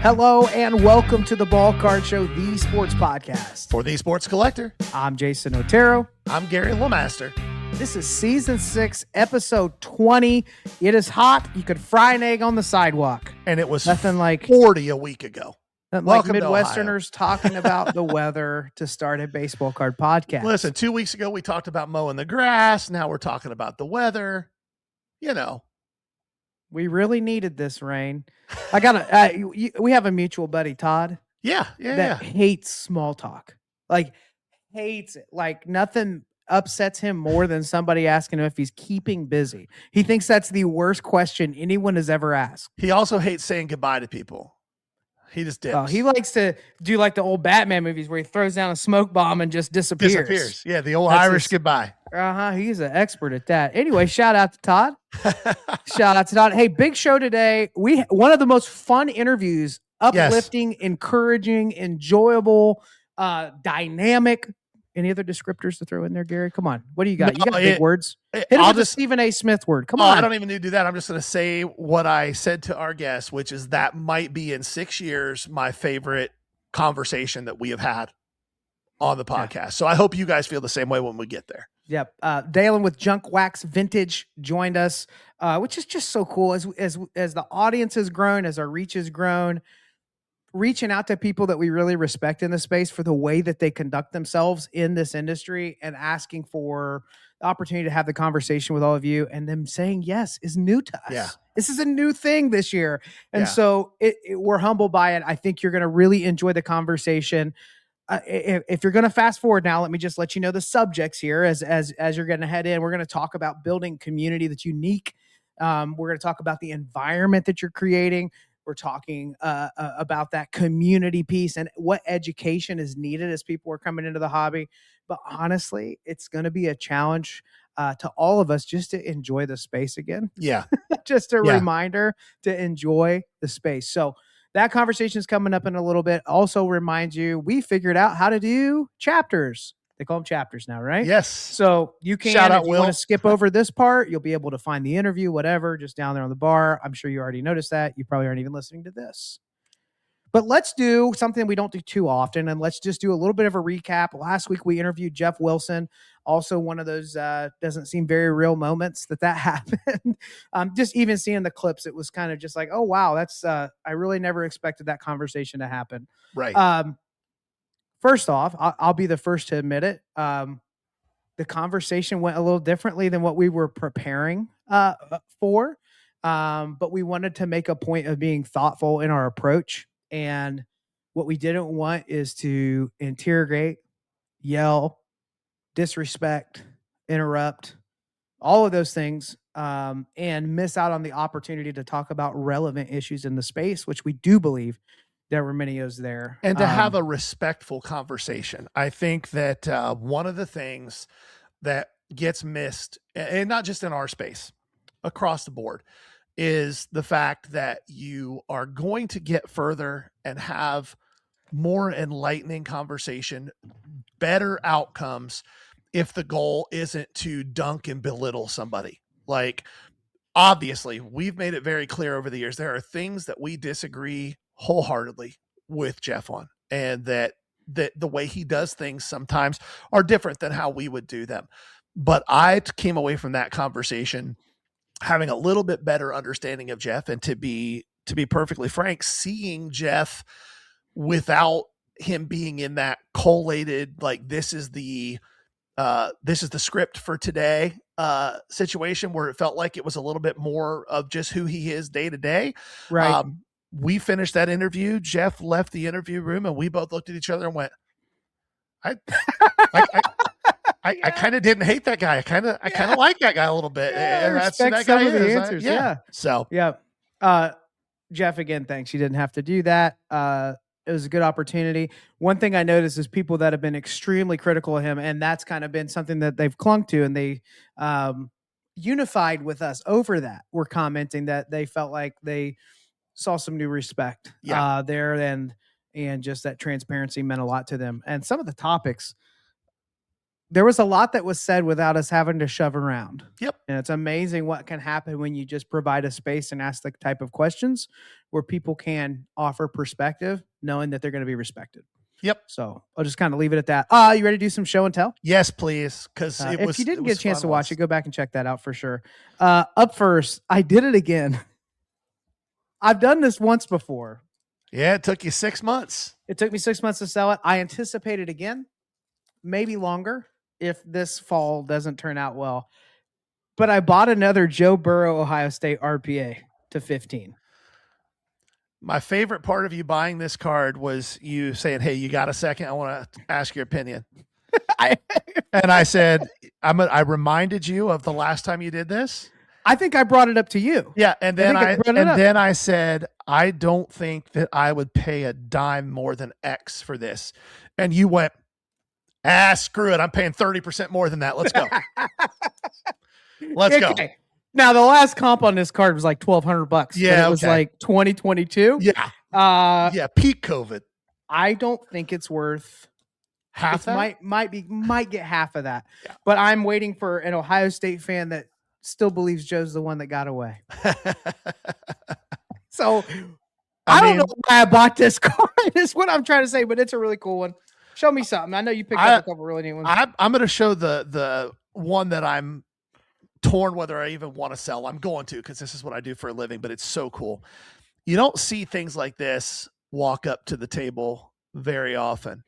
Hello and welcome to the Ballcard Show, the sports podcast. For the Sports Collector, I'm Jason Otero. I'm Gary LeMaster. This is season 6, episode 20. It is hot. You could fry an egg on the sidewalk. And it was nothing like 40 a week ago. Like Midwesterners talking about the weather to start a baseball card podcast. Listen, 2 weeks ago we talked about mowing the grass. Now we're talking about the weather. You know. We really needed this rain. We have a mutual buddy, Todd. Yeah. Hates small talk. Like, hates it. Like, nothing upsets him more than somebody asking him if he's keeping busy. He thinks that's the worst question anyone has ever asked. He also hates saying goodbye to people. He just dips. Oh, he likes to do like the old Batman movies where he throws down a smoke bomb and just disappears. Yeah, the old Irish goodbye. He's an expert at that. Anyway, shout out to Todd. Hey, big show today. One of the most fun interviews, uplifting, encouraging, enjoyable, dynamic. Any other descriptors to throw in there, Gary? Come on. What do you got? You got big words. Hit him with the Stephen A. Smith word. Come on. I don't even need to do that. I'm just going to say what I said to our guest, which is that might be in 6 years my favorite conversation that we have had on the podcast. Yeah. So I hope you guys feel the same way when we get there. Yep. Dalen with Junk Wax Vintage joined us, which is just so cool. As the audience has grown, as our reach has grown, reaching out to people that we really respect in the space for the way that they conduct themselves in this industry and asking for the opportunity to have the conversation with all of you, and them saying yes is new to us. Yeah. This is a new thing this year. And so we're humbled by it. I think you're going to really enjoy the conversation. If you're going to fast forward now, let me just let you know the subjects here as you're going to head in. We're going to talk about building community that's unique. We're going to talk about the environment that you're creating. We're talking about that community piece and what education is needed as people are coming into the hobby. But honestly, it's going to be a challenge to all of us just to enjoy the space again. Yeah. Just a reminder to enjoy the space. So that conversation is coming up in a little bit. Also remind you, we figured out how to do chapters. They call them chapters now, right? Yes. So you can, if you want to skip over this part, you'll be able to find the interview, whatever, just down there on the bar. I'm sure you already noticed that. You probably aren't even listening to this. But let's do something we don't do too often, and let's just do a little bit of a recap. Last week, we interviewed Geoff Wilson, also one of those doesn't seem very real moments that happened. Just even seeing the clips, it was kind of just like, oh, wow, that's I really never expected that conversation to happen. Right. First off, I'll be the first to admit it. The conversation went a little differently than what we were preparing for, but we wanted to make a point of being thoughtful in our approach. And what we didn't want is to interrogate, yell, disrespect, interrupt, all of those things, and miss out on the opportunity to talk about relevant issues in the space, which we do believe there were many of there. And to have a respectful conversation. I think that one of the things that gets missed, and not just in our space, across the board, is the fact that you are going to get further and have more enlightening conversation, better outcomes if the goal isn't to dunk and belittle somebody. Like, obviously, we've made it very clear over the years, there are things that we disagree wholeheartedly with Geoff on, and that the way he does things sometimes are different than how we would do them. But I came away from that conversation having a little bit better understanding of Geoff, and to be perfectly frank, seeing Geoff without him being in that collated, like, this is the script for today situation, where it felt like it was a little bit more of just who he is day to day. Right. We finished that interview. Geoff left the interview room, and we both looked at each other and went, I kind of didn't hate that guy. I kind of like that guy a little bit. And that's that guy some of the is. answers. So Geoff, again, thanks. You didn't have to do that. It was a good opportunity. One thing I noticed is people that have been extremely critical of him, and that's kind of been something that they've clung to, and they unified with us over that. Were commenting that they felt like they saw some new respect there, and just that transparency meant a lot to them. And some of the topics, there was a lot that was said without us having to shove around. Yep. And it's amazing what can happen when you just provide a space and ask the type of questions where people can offer perspective, knowing that they're going to be respected. Yep. So I'll just kind of leave it at that. You ready to do some show and tell? Yes, please. Because if you didn't get a chance to watch it, go back and check that out for sure. Up first, I did it again. I've done this once before. Yeah, it took you 6 months. It took me 6 months to sell it. I anticipate it again, maybe longer if this fall doesn't turn out well. But I bought another Joe Burrow Ohio State RPA to 15. My favorite part of you buying this card was you saying, "Hey, you got a second? I want to ask your opinion." And I said, I reminded you of the last time you did this. I think I brought it up to you. Yeah, and then I said, I don't think that I would pay a dime more than X for this. And you went, screw it. I'm paying 30% more than that. Let's go. Let's go. Now the last comp on this card was like $1,200. Yeah, it was like 2022. Yeah. Peak COVID. I don't think it's worth half that. Might get half of that. Yeah. But I'm waiting for an Ohio State fan that still believes Joe's the one that got away. So I don't know why I bought this card. Is what I'm trying to say, but it's a really cool one. Show me something. I know you picked up a couple really neat ones. I'm going to show the one that I'm torn whether I even want to sell. I'm going to, because this is what I do for a living, but it's so cool. You don't see things like this walk up to the table very often.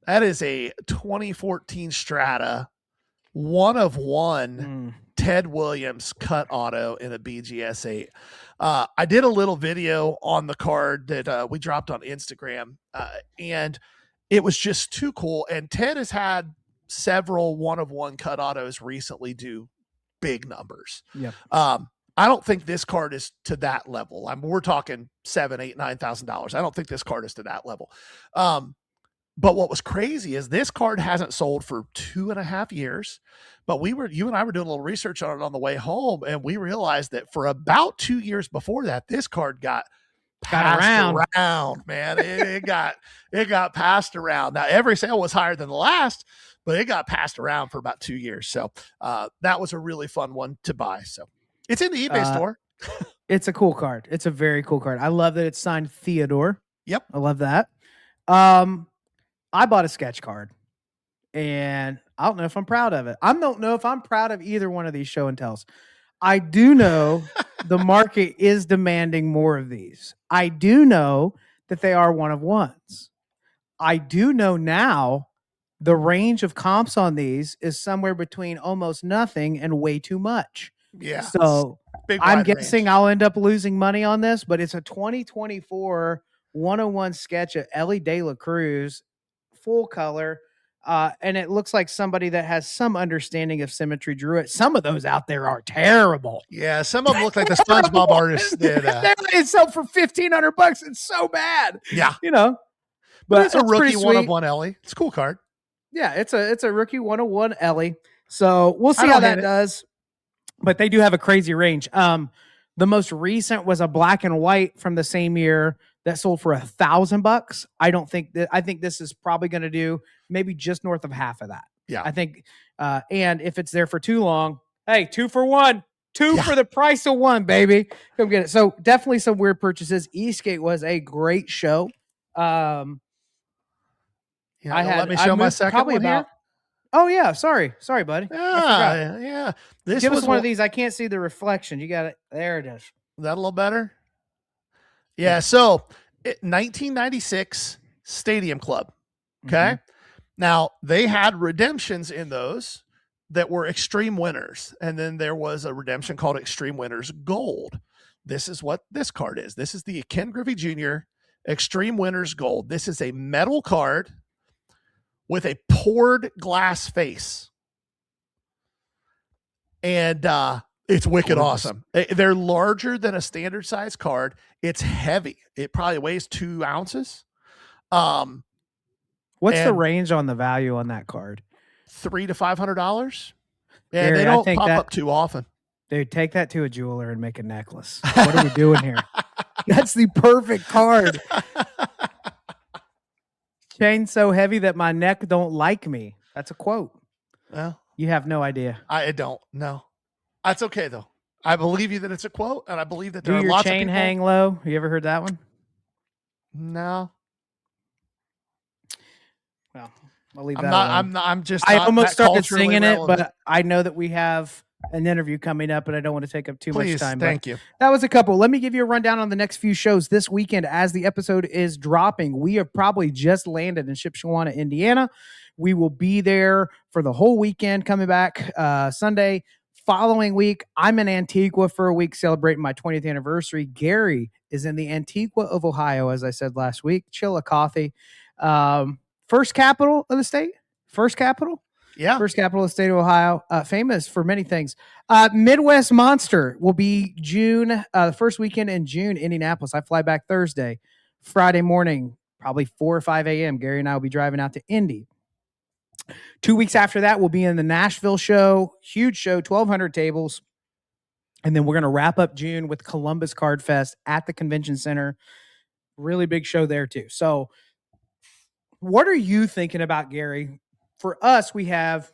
That is a 2014 Strata, one of one Ted Williams cut auto in a BGS 8. I did a little video on the card that we dropped on Instagram, and it was just too cool. And Ted has had several one of one cut autos recently do big numbers. Yeah. I don't think this card is to that level. We're talking $7,000, $8,000, $9,000. I don't think this card is to that level. But what was crazy is this card hasn't sold for 2.5 years. But you and I were doing a little research on it on the way home, and we realized that for about 2 years before that, this card got passed around, man. It got passed around. Now every sale was higher than the last, but it got passed around for about 2 years. So that was a really fun one to buy. So it's in the eBay store. It's a cool card. It's a very cool card. I love that it's signed Theodore. Yep. I love that. I bought a sketch card, and I don't know if I'm proud of it. I don't know if I'm proud of either one of these show and tells. I do know the market is demanding more of these. I do know that they are one of ones. I do know now the range of comps on these is somewhere between almost nothing and way too much. Yeah. So I'm guessing I'll end up losing money on this, but it's a 2024 101 sketch of Ellie De La Cruz, full color. And it looks like somebody that has some understanding of symmetry drew it. Some of those out there are terrible. Yeah, some of them look like the SpongeBob artists did. They sell for $1,500. It's so bad. Yeah, but it's a rookie one of one Ellie. It's a cool card. Yeah, it's a rookie 101 Ellie. So we'll see how that does. But they do have a crazy range. The most recent was a black and white from the same year that sold for $1,000. I think this is probably going to do maybe just north of half of that. Yeah. I think, and if it's there for too long, hey, 2 for $1, for the price of 1, baby. Come get it. So definitely some weird purchases. Eastgate was a great show. Let me show my second one here. Oh yeah. Sorry, buddy. Yeah. Give us one of these. I can't see the reflection. You got it. There it is. Is that a little better? Yeah. So 1996 Stadium Club. Okay. Mm-hmm. Now they had redemptions in those that were extreme winners. And then there was a redemption called Extreme Winners Gold. This is what this card is. This is the Ken Griffey Jr. Extreme Winners Gold. This is a metal card with a poured glass face. And it's wicked awesome. They're larger than a standard size card. It's heavy. It probably weighs 2 ounces. What's the range on the value on that card? $300 to $500. Yeah, Gary, they don't pop up too often. Dude, take that to a jeweler and make a necklace. What are we doing here? That's the perfect card. Chain so heavy that my neck don't like me. That's a quote. Well, You have no idea. I don't. No, that's okay though. I believe you that it's a quote, and I believe that Do there are your lots of chain people. hang low? You ever heard that one? No, Well, I'll leave I'm that not. alone. I'm just. I Not almost that started culturally singing relevant. it, but I know that we have an interview coming up, and I don't want to take up too much Please, time. thank you. That was a couple. Let me give you a rundown on the next few shows this weekend as the episode is dropping. We have probably just landed in Shipshewana, Indiana. We will be there for the whole weekend, coming back Sunday. Following week, I'm in Antigua for a week celebrating my 20th anniversary. Gary is in the Antigua of Ohio, as I said last week. Chillicothe. First capital of the state? First capital? Yeah. First capital of the state of Ohio. Famous for many things. Midwest Monster will be June, the first weekend in June, Indianapolis. I fly back Thursday. Friday morning, probably 4 or 5 a.m. Gary and I will be driving out to Indy. 2 weeks after that, we'll be in the Nashville show. Huge show, 1,200 tables. And then we're going to wrap up June with Columbus Card Fest at the Convention Center. Really big show there, too. So what are you thinking about, Gary? For us, we have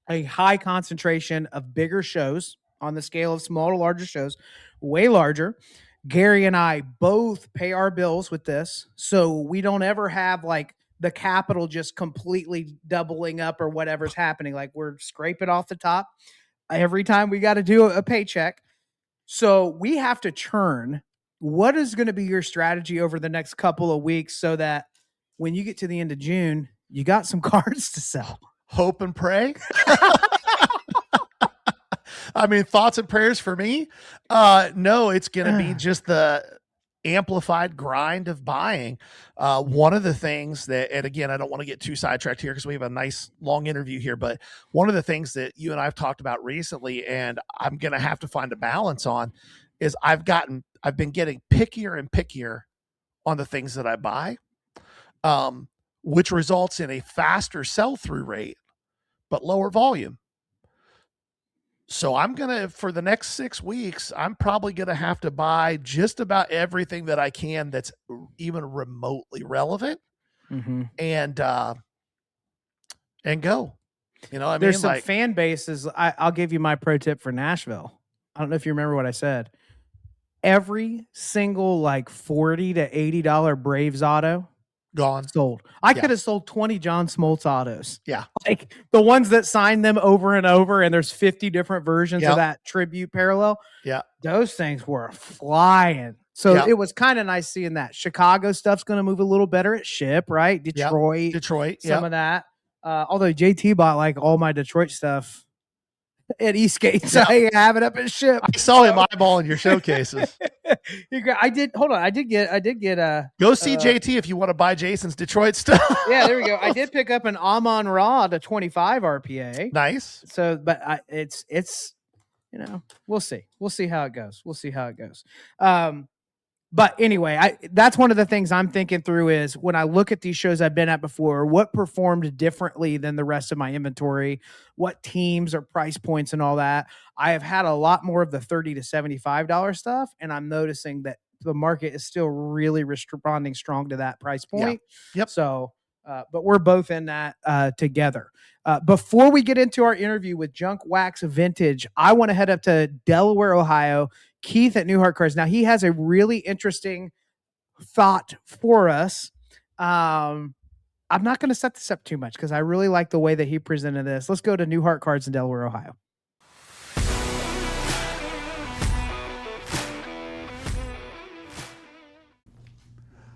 a high concentration of bigger shows on the scale of small to larger shows, way larger. Gary and I both pay our bills with this. So we don't ever have like the capital just completely doubling up or whatever's happening. Like we're scraping off the top every time we got to do a paycheck. So we have to churn. What is going to be your strategy over the next couple of weeks so that when you get to the end of June, you got some cards to sell? Hope and pray. I mean, thoughts and prayers for me. No, it's going to be just the amplified grind of buying. One of the things that, and again, I don't want to get too sidetracked here because we have a nice long interview here, but one of the things that you and I have talked about recently, and I'm going to have to find a balance on, is I've been getting pickier and pickier on the things that I buy, which results in a faster sell-through rate, but lower volume. So I'm going to, for the next 6 weeks, I'm probably going to have to buy just about everything that I can that's even remotely relevant, and go. You know, There's some fan bases. I'll give you my pro tip for Nashville. I don't know if you remember what I said. Every single like $40 to $80 Braves auto gone, sold. I could have sold 20 John Smoltz autos. Yeah. Like the ones that signed them over and over, and there's 50 different versions of that tribute parallel. Yeah. Those things were flying. So it was kind of nice seeing that. Chicago stuff's going to move a little better at Ship, right? Detroit. Some of that. Although JT bought like all my Detroit stuff at Eastgate, so I have it up at Ship. I saw him eyeballing your showcases. I did get go see JT if you want to buy Jason's Detroit stuff. Yeah, there we go. I did pick up an Amon Ra to 25 RPA. Nice. So, but it's you know, we'll see how it goes. But anyway, that's one of the things I'm thinking through is when I look at these shows I've been at before, what performed differently than the rest of my inventory, what teams or price points and all that. I have had a lot more of the $30 to $75 stuff, and I'm noticing that the market is still really responding strong to that price point. Yeah. Yep. So, but we're both in that together. Before we get into our interview with Junk Wax Vintage, I want to head up to Delaware, Ohio. Keith at New Heart Cards. Now, he has a really interesting thought for us. I'm not going to set this up too much because I really like the way that he presented this. Let's go to New Heart Cards in Delaware, Ohio.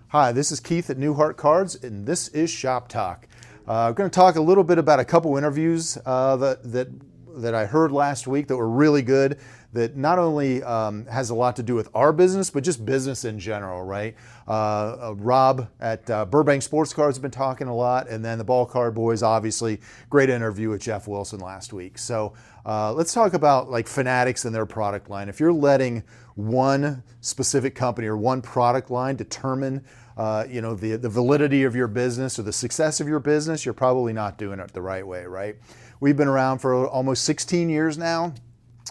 Hi, this is Keith at New Heart Cards, and this is Shop Talk. We're going to talk a little bit about a couple interviews that I heard last week that were really good, that not only has a lot to do with our business, but just business in general, right? Rob at Burbank Sports Cards has been talking a lot, and then the Ballcard boys, obviously, great interview with Geoff Wilson last week. So let's talk about like Fanatics and their product line. If you're letting one specific company or one product line determine the validity of your business or the success of your business, you're probably not doing it the right way, right? We've been around for almost 16 years now,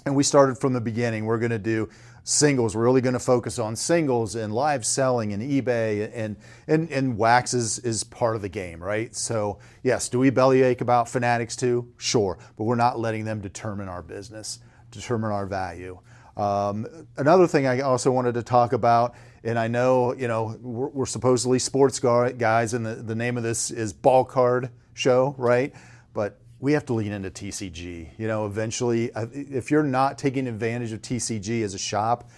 and we started from the beginning. We're going to do singles. We're really going to focus on singles and live selling and eBay, and wax is part of the game, right? So yes, do we bellyache about Fanatics too? Sure, but we're not letting them determine our business, determine our value. Another thing I also wanted to talk about, and I know, we're supposedly sports guys, and the name of this is Ballcard show, right? But we have to lean into TCG. Eventually, if you're not taking advantage of TCG as a shop,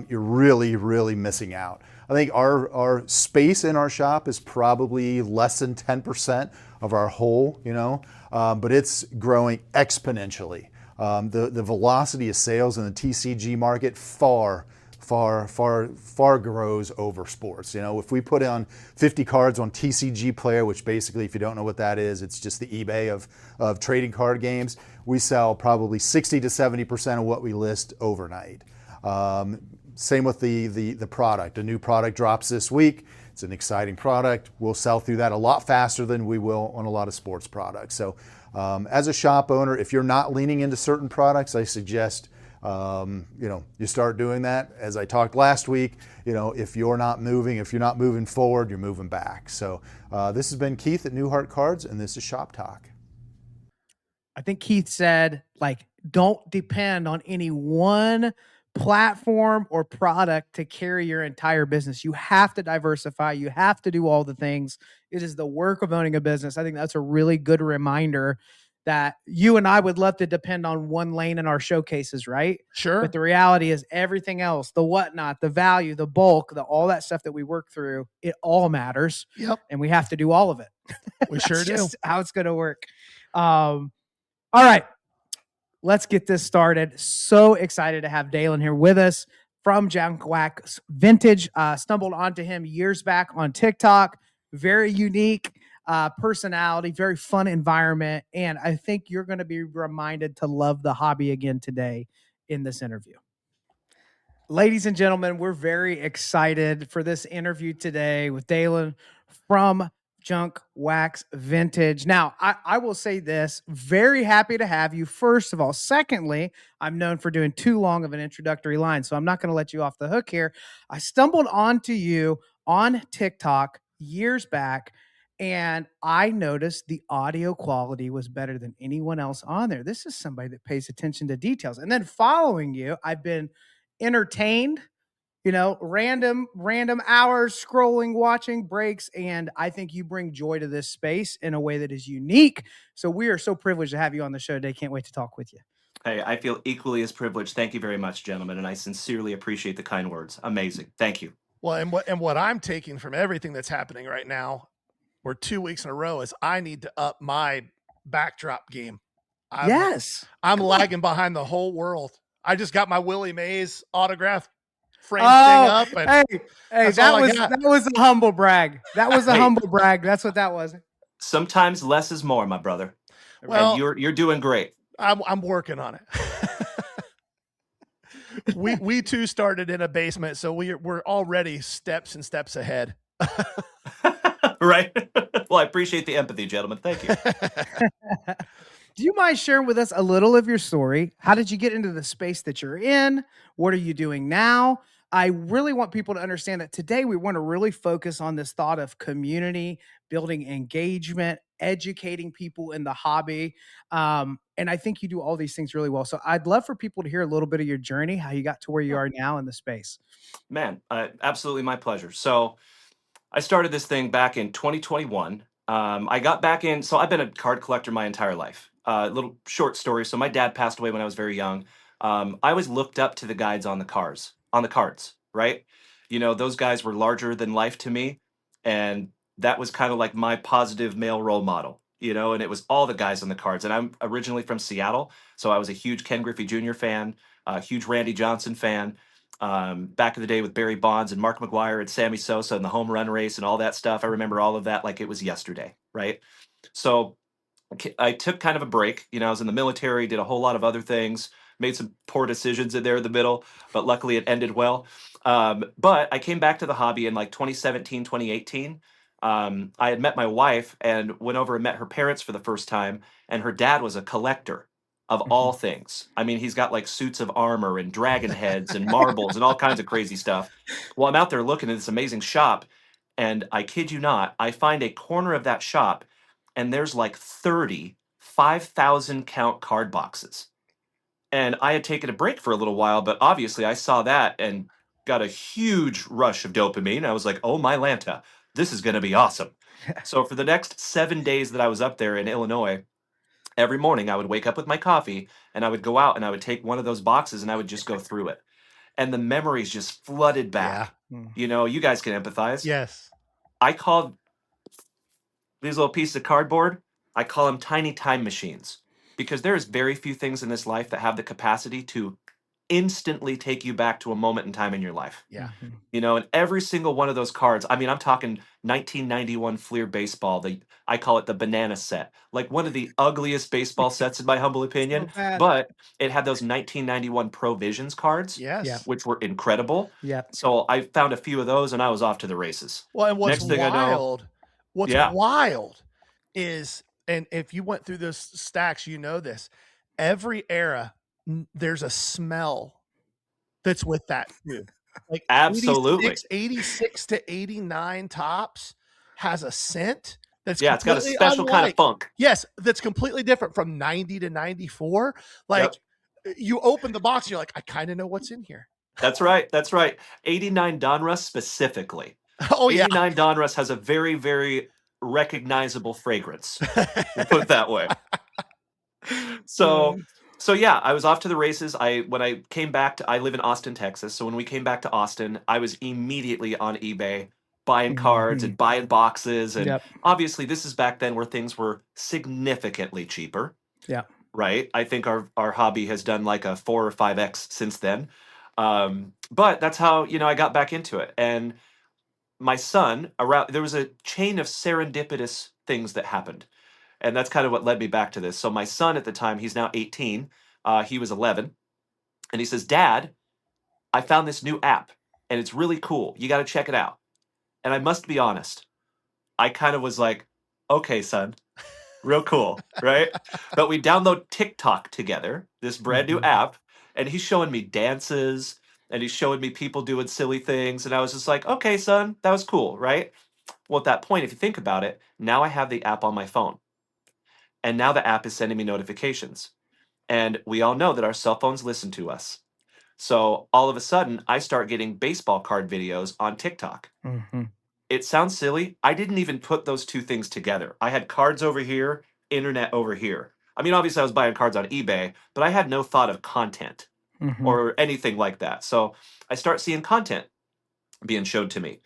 you're really, really missing out. I think our space in our shop is probably less than 10% of our whole, but it's growing exponentially. The velocity of sales in the TCG market far grows over sports. If we put on 50 cards on TCG Player, which basically, if you don't know what that is, it's just the eBay of trading card games, we sell probably 60 to 70% of what we list overnight. Same with the product. A new product drops this week. It's an exciting product. We'll sell through that a lot faster than we will on a lot of sports products. So as a shop owner, if you're not leaning into certain products, I suggest you start doing that. As I talked last week, if you're not moving forward, you're moving back. So this has been Keith at Newhart Cards, and this is Shop Talk. I think Keith said, don't depend on any one platform or product to carry your entire business. You have to diversify. You have to do all the things. It is the work of owning a business. I think that's a really good reminder that you and I would love to depend on one lane in our showcases, right? Sure. But the reality is everything else, the whatnot, the value, the bulk, all that stuff that we work through, it all matters. Yep. And we have to do all of it. We sure do. Just how it's going to work. All right. Let's get this started. So excited to have Dalen here with us from Junk Wax Vintage. Stumbled onto him years back on TikTok. Very unique personality, very fun environment. And I think you're going to be reminded to love the hobby again today in this interview. Ladies and gentlemen, we're very excited for this interview today with Dalen from Junk Wax Vintage. Now, I will say this, very happy to have you, first of all. Secondly, I'm known for doing too long of an introductory line, so I'm not going to let you off the hook here. I stumbled onto you on TikTok years back, and I noticed the audio quality was better than anyone else on there. This is somebody that pays attention to details. And then following you, I've been entertained, random hours scrolling, watching breaks. And I think you bring joy to this space in a way that is unique. So we are so privileged to have you on the show today. Can't wait to talk with you. Hey, I feel equally as privileged. Thank you very much, gentlemen. And I sincerely appreciate the kind words. Amazing. Thank you. Well, and what I'm taking from everything that's happening right now, or 2 weeks in a row, is I need to up my backdrop game. I'm lagging behind the whole world. I just got my Willie Mays autograph frame thing up. And hey, that was a humble brag. That was a humble brag. That's what that was. Sometimes less is more, my brother. Well, and you're doing great. I'm working on it. we too started in a basement, so we're already steps and steps ahead. Right. Well, I appreciate the empathy, gentlemen. Thank you. Do you mind sharing with us a little of your story? How did you get into the space that you're in? What are you doing now? I really want people to understand that today we want to really focus on this thought of community, building engagement, educating people in the hobby. And I think you do all these things really well. So I'd love for people to hear a little bit of your journey, how you got to where you are now in the space. Man, absolutely my pleasure. So I started this thing back in 2021. I got back in, so I've been a card collector my entire life. Little short story. So my dad passed away when I was very young. I always looked up to the guides on the cards, right? Those guys were larger than life to me. And that was kind of like my positive male role model, and it was all the guys on the cards. And I'm originally from Seattle. So I was a huge Ken Griffey Jr. fan, a huge Randy Johnson fan. Back in the day with Barry Bonds and Mark McGwire and Sammy Sosa and the home run race and all that stuff. I remember all of that like it was yesterday, right? So I took kind of a break. I was in the military, did a whole lot of other things, made some poor decisions in there in the middle, but luckily it ended well. But I came back to the hobby in like 2017, 2018. I had met my wife and went over and met her parents for the first time, and her dad was a collector. of all things. I mean, he's got like suits of armor and dragon heads and marbles and all kinds of crazy stuff. Well, I'm out there looking at this amazing shop, and I kid you not, I find a corner of that shop, and there's like 30 5,000 count card boxes. And I had taken a break for a little while, but obviously I saw that and got a huge rush of dopamine. I was like, oh my Lanta, this is going to be awesome. So for the next 7 days that I was up there in Illinois, every morning I would wake up with my coffee and I would go out and I would take one of those boxes and I would just go through it. And the memories just flooded back. Yeah. You know, you guys can empathize. Yes. I called these little pieces of cardboard, I call them tiny time machines, because there is very few things in this life that have the capacity to instantly take you back to a moment in time in your life. Yeah. You know, and every single one of those cards, I mean, I'm talking 1991 Fleer baseball. I call it the banana set, like one of the ugliest baseball sets in my humble opinion. bad. But it had those 1991 Provisions cards, Yes. Yeah. which were incredible. Yep. So I found a few of those, and I was off to the races. Well, and Next thing I know- what's Yeah. wild is, and if you went through those stacks, you know this. Every era, there's a smell that's with that too. Like Absolutely. 86 to 89 tops has a scent that's Yeah, it's got a completely special kind of unlike- funk. Yes, that's completely different from 90 to 94. Like you open the box, and you're like, I kind of know what's in here. That's right. That's right. 89 Donruss specifically. Oh yeah. 89 Donruss has a very, very recognizable fragrance. We'll put it that way. So yeah, I was off to the races. When I came back I live in Austin, Texas. So when we came back to Austin, I was immediately on eBay buying cards and buying boxes. And obviously this is back then where things were significantly cheaper. Yeah. Right. I think our hobby has done like a 4 or 5x since then. But that's how, you know, I got back into it. And my son, there was a chain of serendipitous things that happened. And that's kind of what led me back to this. So my son at the time, he's now 18. He was 11. And he says, Dad, I found this new app and it's really cool. You got to check it out. And I must be honest, I kind of was like, okay, son, real cool, right? But we download TikTok together, this brand new app, and he's showing me dances and he's showing me people doing silly things. And I was just like, okay, son, that was cool, right? Well, at that point, if you think about it, now I have the app on my phone. And now the app is sending me notifications. And we all know that our cell phones listen to us. So all of a sudden, I start getting baseball card videos on TikTok. It sounds silly. I didn't even put those two things together. I had cards over here, internet over here. I mean, obviously I was buying cards on eBay, but I had no thought of content or anything like that. So I start seeing content being showed to me.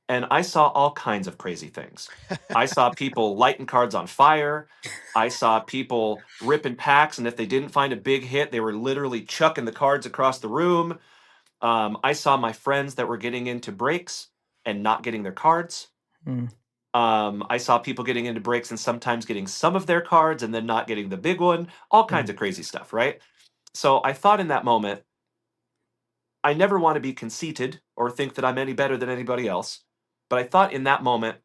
And I saw all kinds of crazy things. I saw people lighting cards on fire. I saw people ripping packs, and if they didn't find a big hit, they were literally chucking the cards across the room. I saw my friends that were getting into breaks and not getting their cards. I saw people getting into breaks and sometimes getting some of their cards and then not getting the big one. All kinds of crazy stuff, right? So I thought in that moment, I never want to be conceited or think that I'm any better than anybody else. But I thought in that moment,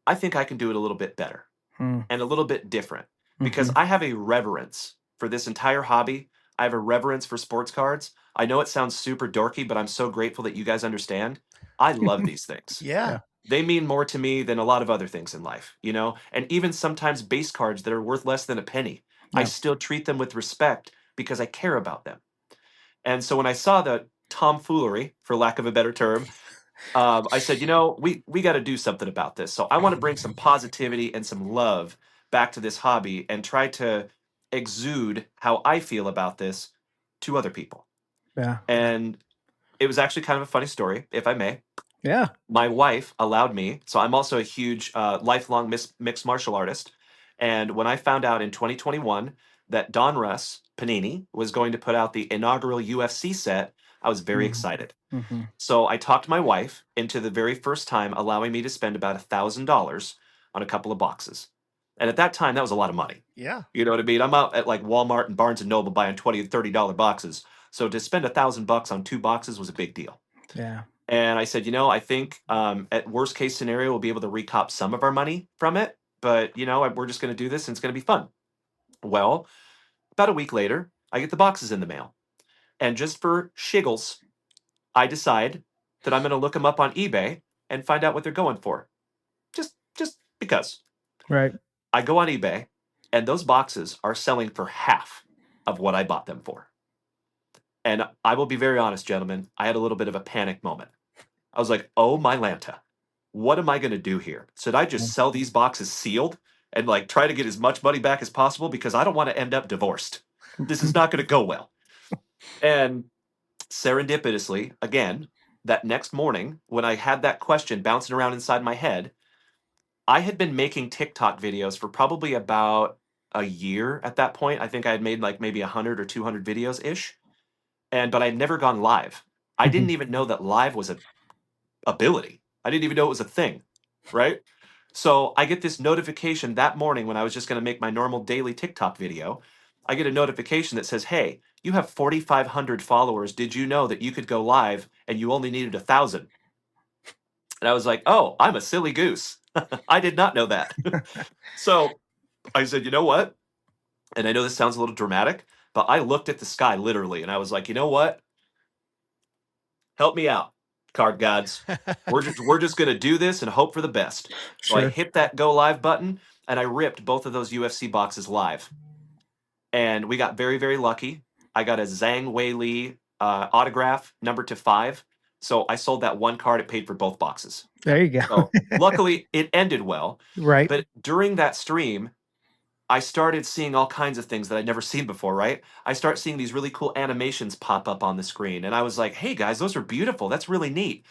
I think I can do it a little bit better and a little bit different because I have a reverence for this entire hobby. I have a reverence for sports cards. I know it sounds super dorky, but I'm so grateful that you guys understand. I love these things. Yeah. They mean more to me than a lot of other things in life, you know? And even sometimes base cards that are worth less than a penny, I still treat them with respect because I care about them. And so when I saw the tomfoolery, for lack of a better term, I said, you know, we got to do something about this. So I want to bring some positivity and some love back to this hobby and try to exude how I feel about this to other people. Yeah. And it was actually kind of a funny story, if I may. Yeah. My wife allowed me. So I'm also a huge lifelong mixed martial artist. And when I found out in 2021 that Donruss Panini was going to put out the inaugural UFC set, I was very excited. So I talked my wife into the very first time allowing me to spend about $1,000 on a couple of boxes. And at that time, that was a lot of money. Yeah. You know what I mean? I'm out at like Walmart and Barnes and Noble buying $20 and $30 boxes. So to spend $1,000 on 2 boxes was a big deal. Yeah. And I said, you know, I think at worst case scenario, we'll be able to recop some of our money from it. But, you know, we're just going to do this and it's going to be fun. Well, about a week later, I get the boxes in the mail. And just for shiggles, I decide that I'm going to look them up on eBay and find out what they're going for. Just because. Right. I go on eBay and those boxes are selling for half of what I bought them for. And I will be very honest, gentlemen, I had a little bit of a panic moment. I was like, oh my Lanta, what am I going to do here? Should I just sell these boxes sealed and like try to get as much money back as possible? Because I don't want to end up divorced. This is not going to go well. And serendipitously, again, that next morning, when I had that question bouncing around inside my head, I had been making TikTok videos for probably about a year at that point. I think I had made like maybe 100 or 200 videos ish. But I'd never gone live. I didn't even know that live was a ability. I didn't even know it was a thing, right? So I get this notification that morning when I was just going to make my normal daily TikTok video. I get a notification that says, "Hey, you have 4,500 followers. Did you know that you could go live and you only needed 1,000?" And I was like, "Oh, I'm a silly goose. I did not know that." So I said, "You know what?" And I know this sounds a little dramatic, but I looked at the sky literally and I was like, "You know what? Help me out, card gods. We're just gonna do this and hope for the best." So I Sure. hit that go live button and I ripped both of those UFC boxes live. And we got very, very lucky. I got a Zhang Wei Li autograph number to 5. So I sold that one card. It paid for both boxes. There you go. So luckily it ended well. Right. But during that stream, I started seeing all kinds of things that I'd never seen before, right? I start seeing these really cool animations pop up on the screen. And I was like, hey guys, those are beautiful. That's really neat.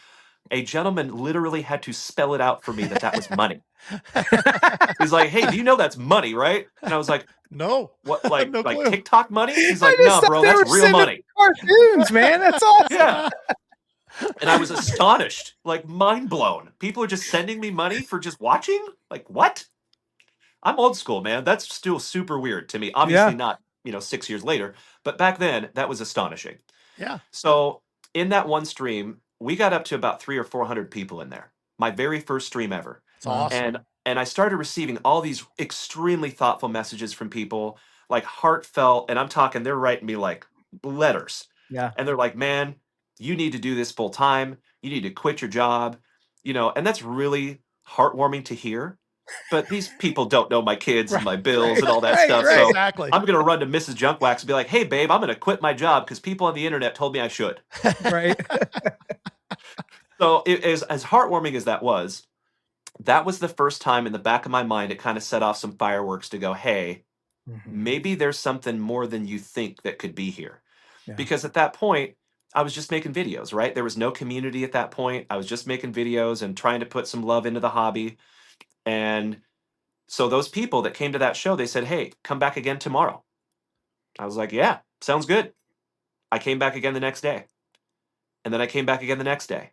A gentleman literally had to spell it out for me that was money. He's like, hey, do you know that's money, right? And I was like, No. what, like, No like clue. TikTok money? He's like, I just no, thought bro, they that's were real sending money. Cartoons, man. That's awesome. Yeah. And I was astonished, like mind blown. People are just sending me money for just watching? Like, what? I'm old school, man. That's still super weird to me. Obviously Yeah. not, 6 years later, but back then that was astonishing. Yeah. So in that one stream, we got up to about 300 or 400 people in there. My very first stream ever. It's awesome. And I started receiving all these extremely thoughtful messages from people, like heartfelt, and I'm talking, they're writing me like letters. Yeah. And they're like, man, you need to do this full time. You need to quit your job, and that's really heartwarming to hear. But these people don't know my kids and my bills and all that stuff. right. So Exactly. I'm going to run to Mrs. Junkwax and be like, hey, babe, I'm going to quit my job because people on the internet told me I should. Right. So as heartwarming as that was the first time in the back of my mind it kind of set off some fireworks to go, hey, maybe there's something more than you think that could be here. Yeah. Because at that point, I was just making videos, right? There was no community at that point. I was just making videos and trying to put some love into the hobby. And so those people that came to that show, they said, hey, come back again tomorrow. I was like, yeah, sounds good. I came back again the next day. And then I came back again the next day.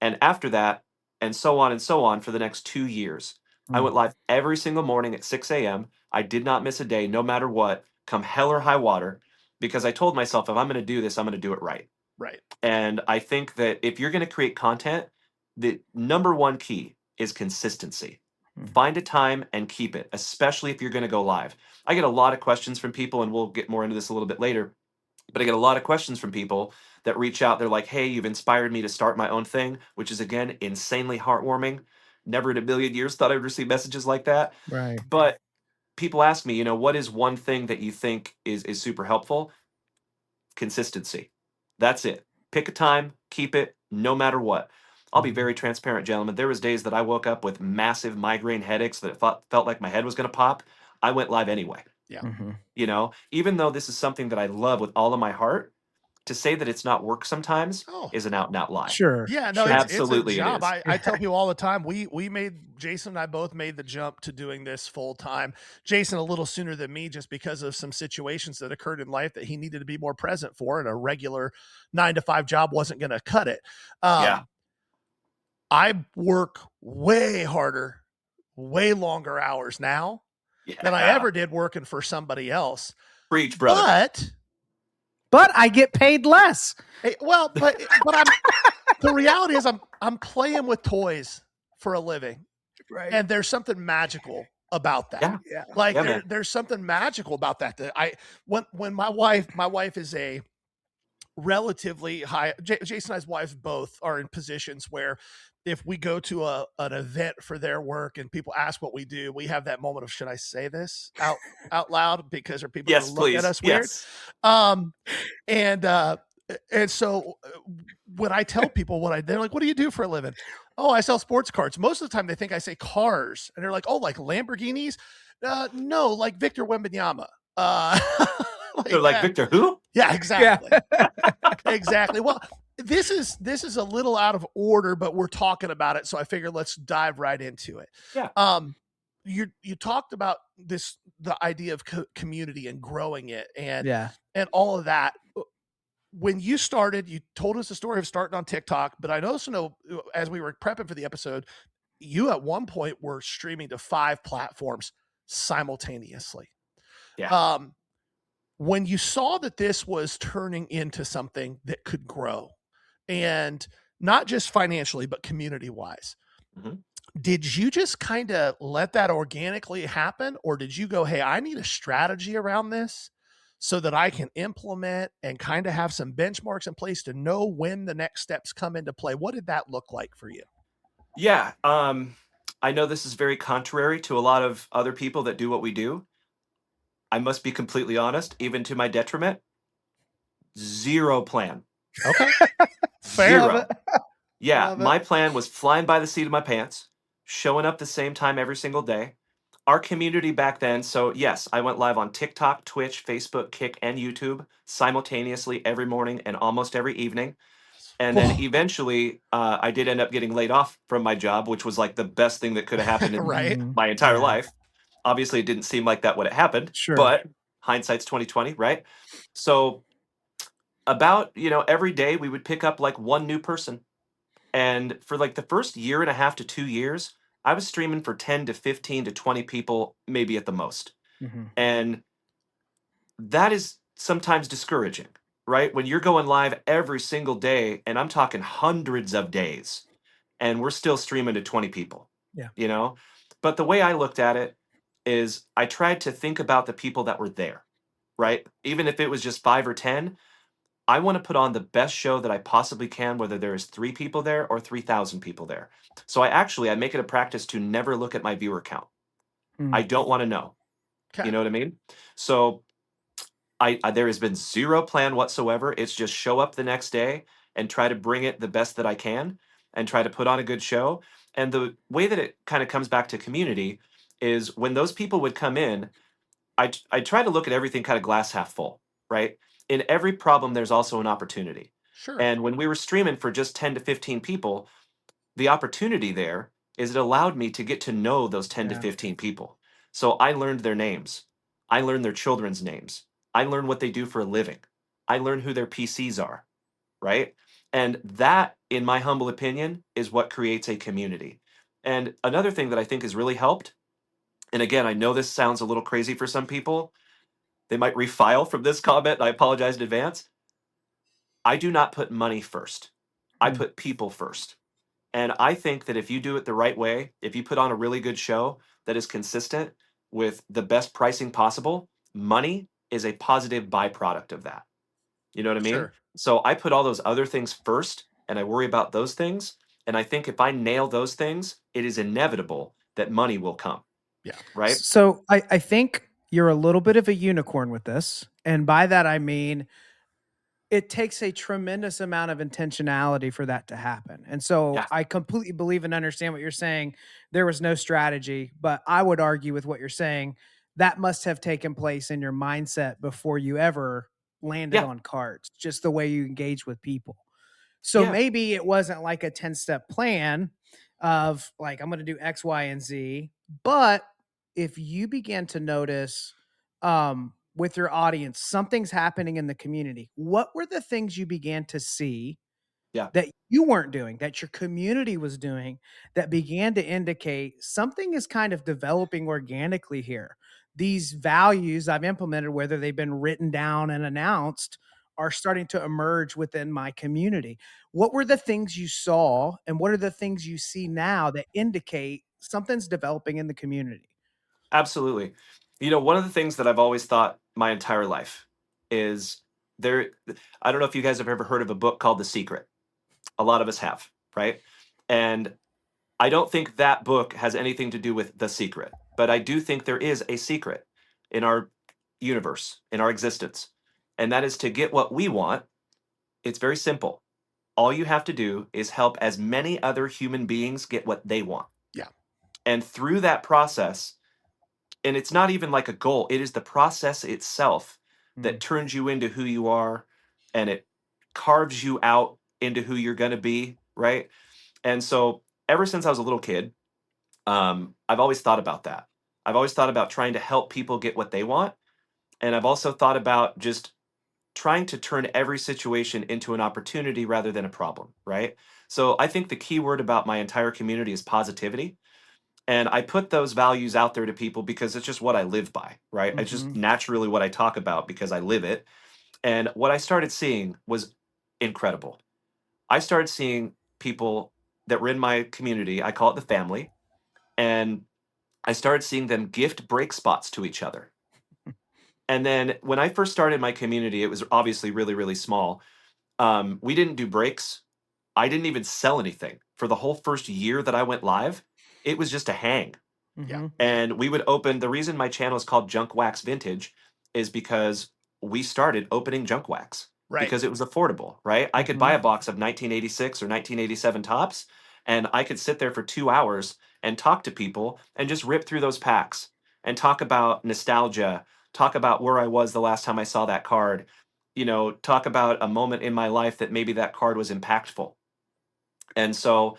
And after that, and so on for the next 2 years. I went live every single morning at 6 a.m. I did not miss a day, no matter what, come hell or high water, because I told myself, if I'm going to do this, I'm going to do it right. Right. And I think that if you're going to create content, the number one key is consistency. Find a time and keep it, especially if you're going to go live. I get a lot of questions from people, and we'll get more into this a little bit later, but I get a lot of questions from people that reach out. They're like, hey, you've inspired me to start my own thing, which is, again, insanely heartwarming. Never in a million years thought I would receive messages like that. Right. But people ask me, what is one thing that you think is super helpful? Consistency. That's it. Pick a time, keep it, no matter what. I'll be very transparent, gentlemen. There was days that I woke up with massive migraine headaches that felt like my head was going to pop. I went live anyway. Yeah. Even though this is something that I love with all of my heart, to say that it's not work sometimes is an out and out lie. Sure. Yeah, no, sure. Absolutely it's a job. it is. I tell people all the time, Jason and I both made the jump to doing this full time. Jason a little sooner than me, just because of some situations that occurred in life that he needed to be more present for, and a regular 9-to-5 job wasn't going to cut it. I work way harder, way longer hours now than I ever did working for somebody else. Preach, brother. But I get paid less. But the reality is I'm playing with toys for a living. Right. And there's something magical about that. Yeah. Yeah. Like Yeah, man. there's something magical about that. That when my wife is a relatively high. Jason and I's wives both are in positions where if we go to an event for their work and people ask what we do, we have that moment of, should I say this out loud, because are people going Yes, to look at please. us weird? Yes. And so when I tell people they're like, what do you do for a living? Oh, I sell sports cards. Most of the time they think I say cars, and they're like, oh, like Lamborghinis? No, like Victor Wembanyama. They're like, that. Victor, who? Yeah, exactly. Yeah. Exactly. Well, this is a little out of order, but we're talking about it, so I figured let's dive right into it. Yeah. You talked about the idea of community and growing it and Yeah. and all of that. When you started, you told us the story of starting on TikTok, but I also know, as we were prepping for the episode, you at one point were streaming to 5 platforms simultaneously. Yeah. When you saw that this was turning into something that could grow, and not just financially, but community wise, Mhm. did you just kind of let that organically happen? Or did you go, hey, I need a strategy around this so that I can implement and kind of have some benchmarks in place to know when the next steps come into play? What did that look like for you? Yeah. I know this is very contrary to a lot of other people that do what we do. I must be completely honest, even to my detriment. Zero plan. Okay. Fair. Love Zero. it. Yeah, Love it. my plan was flying by the seat of my pants, showing up the same time every single day. Our community back then, so yes, I went live on TikTok, Twitch, Facebook, Kick, and YouTube simultaneously every morning and almost every evening. And then eventually, I did end up getting laid off from my job, which was like the best thing that could have happened in Right. Mhm. my entire Yeah. life. Obviously, it didn't seem like that would have happened, Sure. but hindsight's 2020, right? So about, every day we would pick up like one new person. And for like the first year and a half to 2 years, I was streaming for 10 to 15 to 20 people, maybe at the most. Mhm. And that is sometimes discouraging, right? When you're going live every single day, and I'm talking hundreds of days, and we're still streaming to 20 people, Yeah. you know? But the way I looked at it is I tried to think about the people that were there, right? Even if it was just 5 or 10, I want to put on the best show that I possibly can, whether there is 3 people there or 3,000 people there. So I make it a practice to never look at my viewer count. I Mm. don't want to know. Okay. You know what I mean? So there has been zero plan whatsoever. It's just show up the next day and try to bring it the best that I can and try to put on a good show. And the way that it kind of comes back to community is when those people would come in, I try to look at everything kind of glass half full, right? In every problem, there's also an opportunity. Sure. And when we were streaming for just 10 to 15 people, the opportunity there is it allowed me to get to know those 10 to Yeah. 15 people. So I learned their names. I learned their children's names. I learned what they do for a living. I learned who their PCs are, right? And that, in my humble opinion, is what creates a community. And another thing that I think has really helped, and again, I know this sounds a little crazy for some people, they might refile from this comment. I apologize in advance. I do not put money first. I Mm. put people first. And I think that if you do it the right way, if you put on a really good show that is consistent with the best pricing possible, money is a positive byproduct of that. You know what I mean? Sure. So I put all those other things first and I worry about those things. And I think if I nail those things, it is inevitable that money will come. Yeah. Right? So I think you're a little bit of a unicorn with this. And by that, I mean, it takes a tremendous amount of intentionality for that to happen. And so Yeah. I completely believe and understand what you're saying. There was no strategy, but I would argue with what you're saying. That must have taken place in your mindset before you ever landed Yeah. on cards, just the way you engage with people. So Yeah. maybe it wasn't like a 10-step plan of like, I'm going to do X, Y, and Z. But if you begin to notice with your audience, something's happening in the community, what were the things you began to see Yeah. that you weren't doing, that your community was doing, that began to indicate something is kind of developing organically here? These values I've implemented, whether they've been written down and announced, are starting to emerge within my community. What were the things you saw, and what are the things you see now that indicate something's developing in the community? Absolutely. You know, one of the things that I've always thought my entire life is there. I don't know if you guys have ever heard of a book called The Secret. A lot of us have, right? And I don't think that book has anything to do with the secret, but I do think there is a secret in our universe, in our existence. And that is to get what we want. It's very simple. All you have to do is help as many other human beings get what they want. Yeah. And through that process, and it's not even like a goal, it is the process itself that turns you into who you are, and it carves you out into who you're going to be, right? And so ever since I was a little kid, I've always thought about that. I've always thought about trying to help people get what they want, and I've also thought about just trying to turn every situation into an opportunity rather than a problem, right? So I think the key word about my entire community is positivity. And I put those values out there to people because it's just what I live by, right? It's just naturally what I talk about because I live it. And what I started seeing was incredible. I started seeing people that were in my community, I call it the family, and I started seeing them gift break spots to each other. And then when I first started my community, it was obviously really, really small. We didn't do breaks. I didn't even sell anything for the whole first year that I went live. It was just a hang. Yeah. And we would open, the reason my channel is called Junk Wax Vintage is because we started opening junk wax Right. because it was affordable, right? I could buy a box of 1986 or 1987 tops, and I could sit there for 2 hours and talk to people and just rip through those packs and talk about nostalgia, talk about where I was the last time I saw that card, you know, talk about a moment in my life that maybe that card was impactful. And so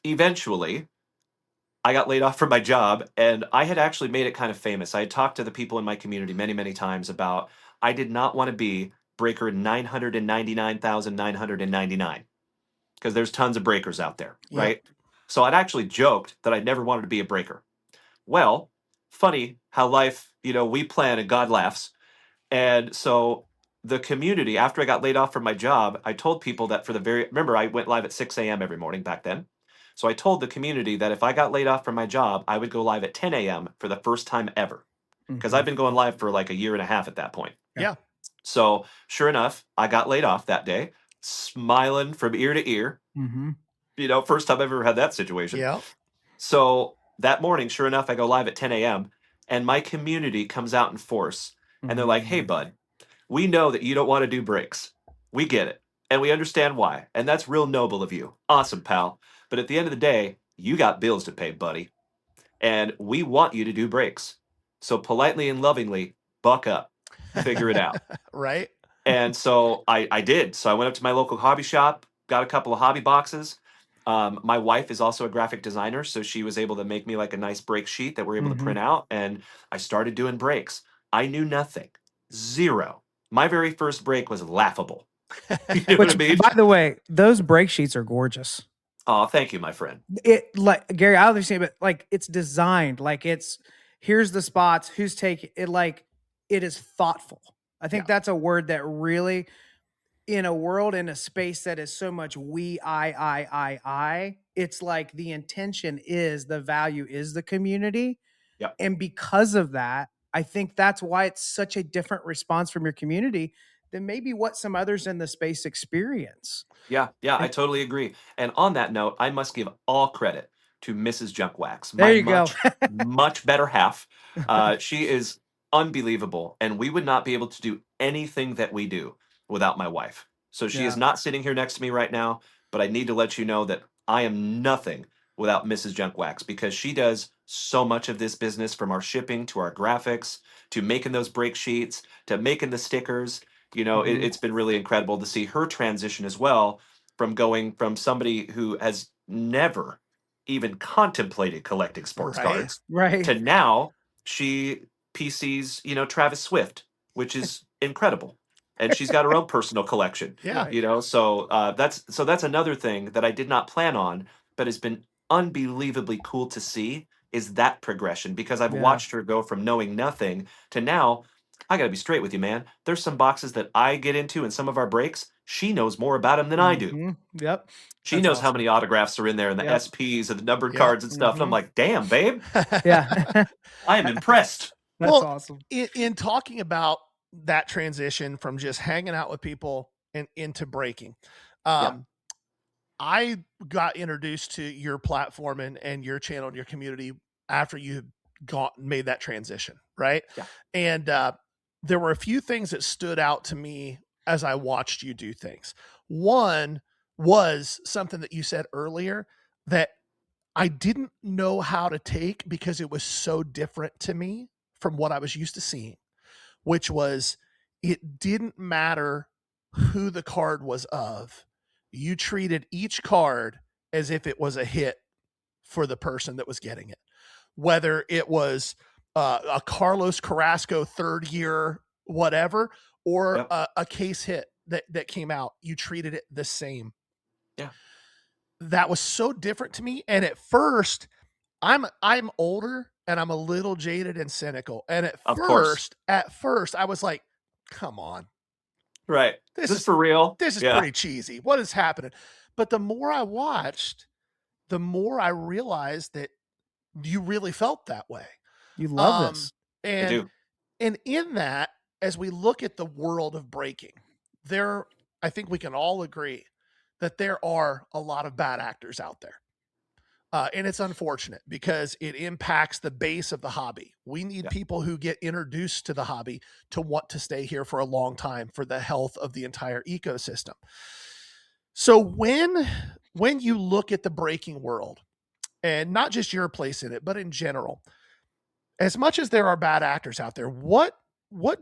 eventually, I got laid off from my job, and I had actually made it kind of famous. I had talked to the people in my community many, many times about I did not want to be breaker 999,999 because there's tons of breakers out there, Yep. right? So I'd actually joked that I never wanted to be a breaker. Well, funny how life, you know, we plan and God laughs. And so the community, after I got laid off from my job, I told people that remember, I went live at 6 a.m. every morning back then. So I told the community that if I got laid off from my job, I would go live at 10 a.m. for the first time ever. Because I've been going live for like a year and a half at that point. Yeah. So sure enough, I got laid off that day, smiling from ear to ear. You know, first time I've ever had that situation. Yeah. So that morning, sure enough, I go live at 10 a.m. and my community comes out in force. And they're like, hey, bud, we know that you don't want to do breaks. We get it. And we understand why. And that's real noble of you. Awesome, pal. But at the end of the day, you got bills to pay, buddy. And we want you to do breaks. So politely and lovingly, buck up, figure it out. Right. And so I did. So I went up to my local hobby shop, got a couple of hobby boxes. My wife is also a graphic designer, so she was able to make me like a nice break sheet that we're able to print out. And I started doing breaks. I knew nothing, zero. My very first break was laughable. You know what I mean? By the way, those break sheets are gorgeous. Oh, thank you, my friend. It like Gary, I understand, but like it's designed, like it's here's the spots, who's taking it, like it is thoughtful. I think that's a word that really, in a world, in a space that is so much we, I, it's like the intention is the value is the community. Yep. And because of that, I think that's why it's such a different response from your community than maybe what some others in the space experience. Yeah, I totally agree. And on that note, I must give all credit to Mrs. Junkwax, There my you go. much better half. She is unbelievable, and we would not be able to do anything that we do without my wife. So she is not sitting here next to me right now, but I need to let you know that I am nothing without Mrs. Junkwax because she does so much of this business, from our shipping to our graphics to making those break sheets to making the stickers. You know, it's been really incredible to see her transition as well, from going from somebody who has never even contemplated collecting sports cards to now she PCs, you know, Travis Swift, which is incredible. And she's got her own personal collection. Yeah. You know, so that's another thing that I did not plan on, but has been unbelievably cool to see, is that progression, because I've watched her go from knowing nothing to now. I got to be straight with you, man. There's some boxes that I get into in some of our breaks she knows more about him than I do. Yep. She That's knows how awesome. many autographs are in there and the Yep. SPs and the numbered Yep. cards and stuff. And I'm like, damn, babe, Yeah. I am impressed. That's Well, awesome. In talking about that transition from just hanging out with people and into breaking, I got introduced to your platform and your channel and your community after you had made that transition, right? Yeah. And there were a few things that stood out to me as I watched you do things. One was something that you said earlier that I didn't know how to take because it was so different to me from what I was used to seeing, which was it didn't matter who the card was of. You treated each card as if it was a hit for the person that was getting it, whether it was a Carlos Carrasco third year, whatever, or a case hit that came out. You treated it the same. Yeah. That was so different to me. And at first, I'm older and I'm a little jaded and cynical. And at first I was like, come on. Right. This is for real. This is pretty cheesy. What is happening? But the more I watched, the more I realized that you really felt that way. You love this. I do. And in that, as we look at the world of breaking, I think we can all agree that there are a lot of bad actors out there. And it's unfortunate because it impacts the base of the hobby. We need people who get introduced to the hobby to want to stay here for a long time for the health of the entire ecosystem. So when you look at the breaking world, and not just your place in it, but in general, as much as there are bad actors out there, what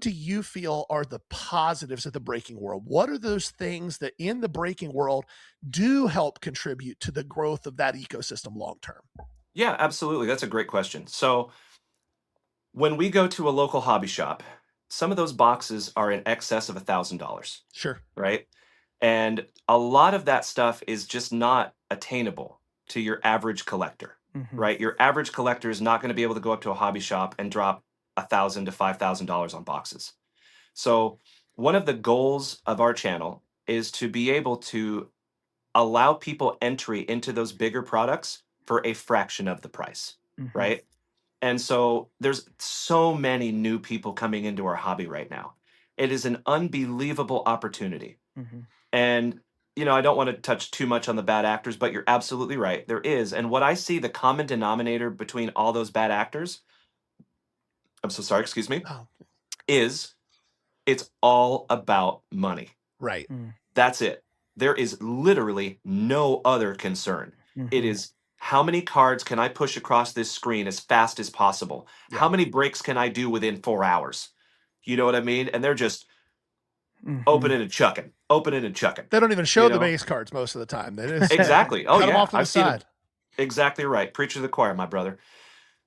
do you feel are the positives of the breaking world? What are those things that in the breaking world do help contribute to the growth of that ecosystem long term? Yeah, absolutely. That's a great question. So when we go to a local hobby shop, some of those boxes are in excess of $1,000. Sure. Right. And a lot of that stuff is just not attainable to your average collector. Right. Your average collector is not going to be able to go up to a hobby shop and drop $1,000 to $5,000 on boxes. So one of the goals of our channel is to be able to allow people entry into those bigger products for a fraction of the price, right? And so there's so many new people coming into our hobby right now. It is an unbelievable opportunity. And, I don't want to touch too much on the bad actors, but you're absolutely right. There is. And what I see the common denominator between all those bad actors, I'm so sorry, excuse me, is it's all about money. Right. That's it. There is literally no other concern. It is how many cards can I push across this screen as fast as possible? Yeah. How many breaks can I do within 4 hours? You know what I mean? And they're just opening and chucking, opening and chucking. They don't even show the base cards most of the time. They just exactly. Oh, cut them yeah. off to the side. Exactly right. Preach to the choir, my brother.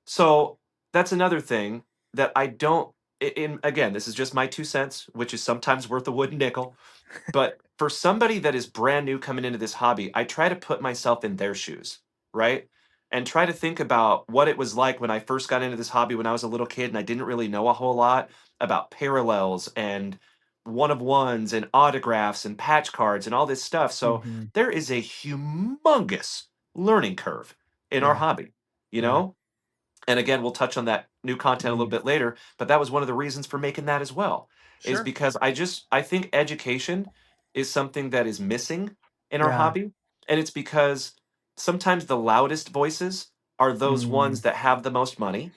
So that's another thing that I don't, again, this is just my 2 cents, which is sometimes worth a wooden nickel. But for somebody that is brand new coming into this hobby, I try to put myself in their shoes, right? And try to think about what it was like when I first got into this hobby when I was a little kid and I didn't really know a whole lot about parallels and one-of-ones and autographs and patch cards and all this stuff. So there is a humongous learning curve in our hobby, you know? And again, we'll touch on that new content a little bit later, but that was one of the reasons for making that as well. Is because I think education is something that is missing in our hobby. And it's because sometimes the loudest voices are those ones that have the most money,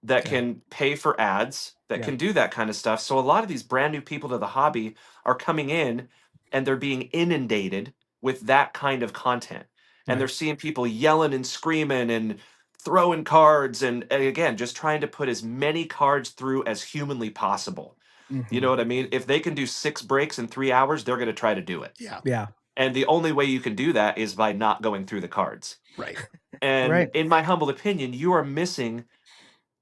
that can pay for ads, that can do that kind of stuff. So a lot of these brand new people to the hobby are coming in and they're being inundated with that kind of content. And they're seeing people yelling and screaming and throwing cards and again, just trying to put as many cards through as humanly possible. You know what I mean? If they can do 6 breaks in 3 hours, they're going to try to do it. Yeah. And the only way you can do that is by not going through the cards. Right. And in my humble opinion, you are missing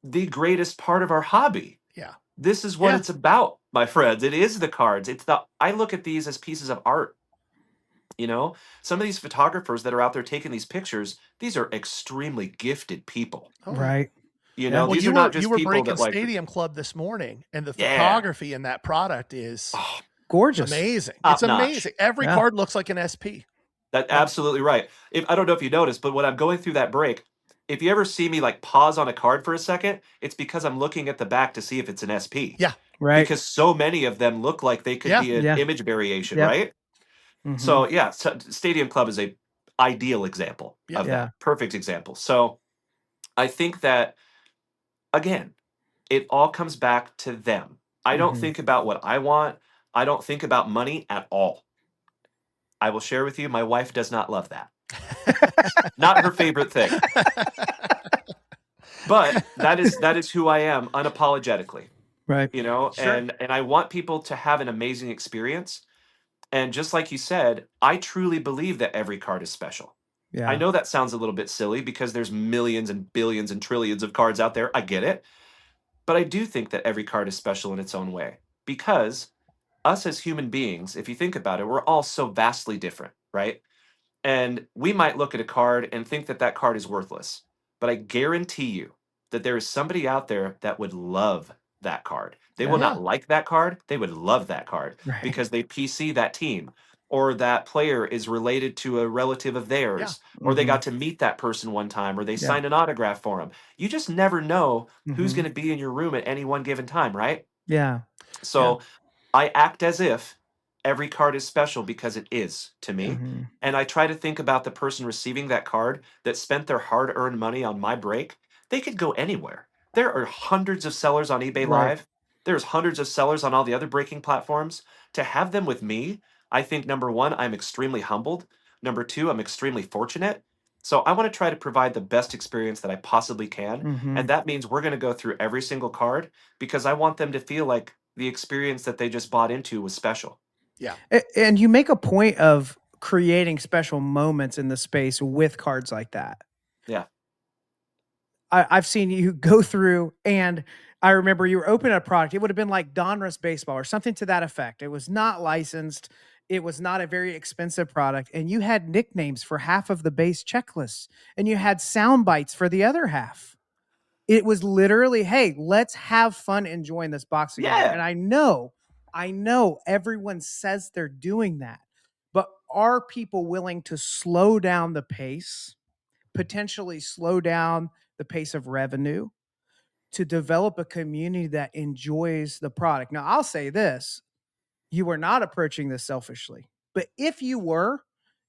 the greatest part of our hobby. Yeah. This is what it's about, my friends. It is the cards. I look at these as pieces of art. Some of these photographers that are out there taking these pictures, these are extremely gifted people. Right. These are not just you were people breaking that Stadium Club this morning, and the photography in that product is gorgeous. Amazing. Top It's notch. amazing. Every Yeah. card looks like an SP. That's absolutely right. I don't know if you noticed, but when I'm going through that break, if you ever see me like pause on a card for a second, it's because I'm looking at the back to see if it's an SP. Yeah. Right. Because so many of them look like they could Yeah. be an Yeah. image variation, Yep. right? Mhm. So yeah, Stadium Club is a ideal example Yeah. of Yeah. that. Perfect example. So I think that again, it all comes back to them. I don't Mhm. think about what I want. I don't think about money at all. I will share with you, my wife does not love that. Not her favorite thing. But that is who I am unapologetically, Right. you know, Sure. and I want people to have an amazing experience. And just like you said, I truly believe that every card is special. Yeah. I know that sounds a little bit silly because there's millions and billions and trillions of cards out there. I get it. But I do think that every card is special in its own way because us as human beings, if you think about it, we're all so vastly different, right? And we might look at a card and think that that card is worthless. But I guarantee you that there is somebody out there that would love that card. They will Yeah. not like that card. They would love that card Right. because they PC that team or that player is related to a relative of theirs or they Mhm. got to meet that person one time or they Yeah. signed an autograph for them. You just never know who's Mhm. going to be in your room at any one given time, right? Yeah. So I act as if every card is special because it is to me. Mhm. And I try to think about the person receiving that card that spent their hard earned money on my break. They could go anywhere. There are hundreds of sellers on eBay Right. Live. There's hundreds of sellers on all the other breaking platforms. To have them with me, I think number one, I'm extremely humbled. Number two, I'm extremely fortunate. So I want to try to provide the best experience that I possibly can. Mhm. And that means we're going to go through every single card because I want them to feel like the experience that they just bought into was special. Yeah. And you make a point of creating special moments in the space with cards like that. Yeah. I've seen you go through, and I remember you were opening a product. It would have been like Donruss Baseball or something to that effect. It was not licensed. It was not a very expensive product. And you had nicknames for half of the base checklists, and you had sound bites for the other half. It was literally, hey, let's have fun enjoying this box together. Yeah. And I know everyone says they're doing that, but are people willing to slow down the pace, potentially slow down the pace of revenue to develop a community that enjoys the product? Now, I'll say this, you are not approaching this selfishly, but if you were,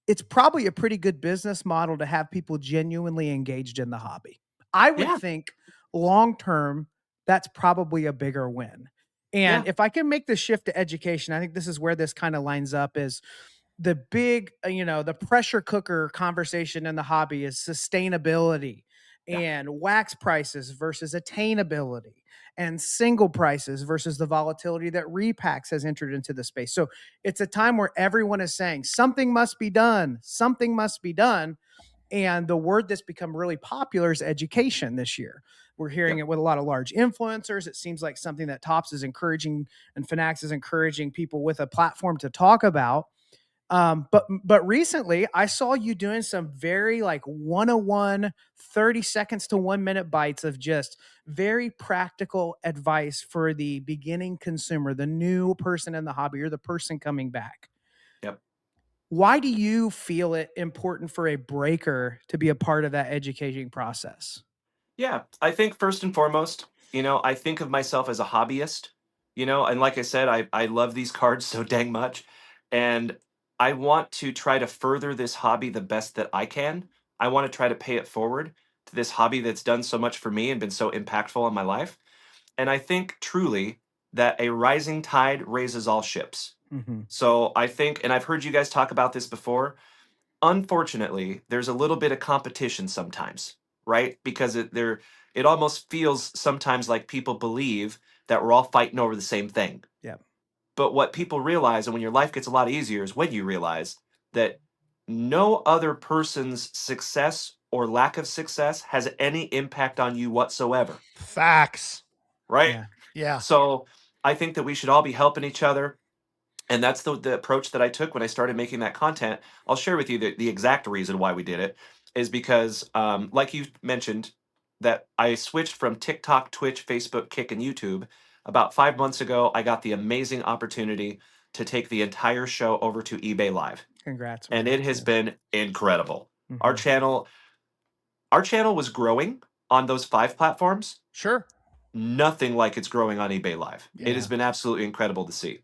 it's probably a pretty good business model to have people genuinely engaged in the hobby. I would Yeah. think long term, that's probably a bigger win. And Yeah. if I can make the shift to education, I think this is where this kind of lines up is the big, the pressure cooker conversation in the hobby is sustainability Yeah. and wax prices versus attainability and single prices versus the volatility that repacks has entered into the space. So it's a time where everyone is saying something must be done. Something must be done. And the word that's become really popular is education this year. We're hearing it with a lot of large influencers. It seems like something that Topps is encouraging and Finax is encouraging people with a platform to talk about. But recently I saw you doing some very like 101, 30 seconds to 1 minute bites of just very practical advice for the beginning consumer, the new person in the hobby or the person coming back. Yep. Why do you feel it important for a breaker to be a part of that educating process? Yeah. I think first and foremost, I think of myself as a hobbyist, and like I said, I love these cards so dang much. And I want to try to further this hobby the best that I can. I want to try to pay it forward to this hobby that's done so much for me and been so impactful on my life. And I think truly that a rising tide raises all ships. Mm-hmm. So I think, and I've heard you guys talk about this before, unfortunately, there's a little bit of competition sometimes, right? Because it almost feels sometimes like people believe that we're all fighting over the same thing. Yeah. But what people realize, and when your life gets a lot easier, is when you realize that no other person's success or lack of success has any impact on you whatsoever. Facts. Right? Yeah. Yeah. So I think that we should all be helping each other. And that's the approach that I took when I started making that content. I'll share with you the exact reason why we did it is because, like you mentioned, that I switched from TikTok, Twitch, Facebook, Kick, and YouTube. About 5 months ago, I got the amazing opportunity to take the entire show over to eBay Live. Congrats. And it has been incredible. Mhm. Our channel was growing on those 5 platforms. Sure. Nothing like it's growing on eBay Live. It has been absolutely incredible to see.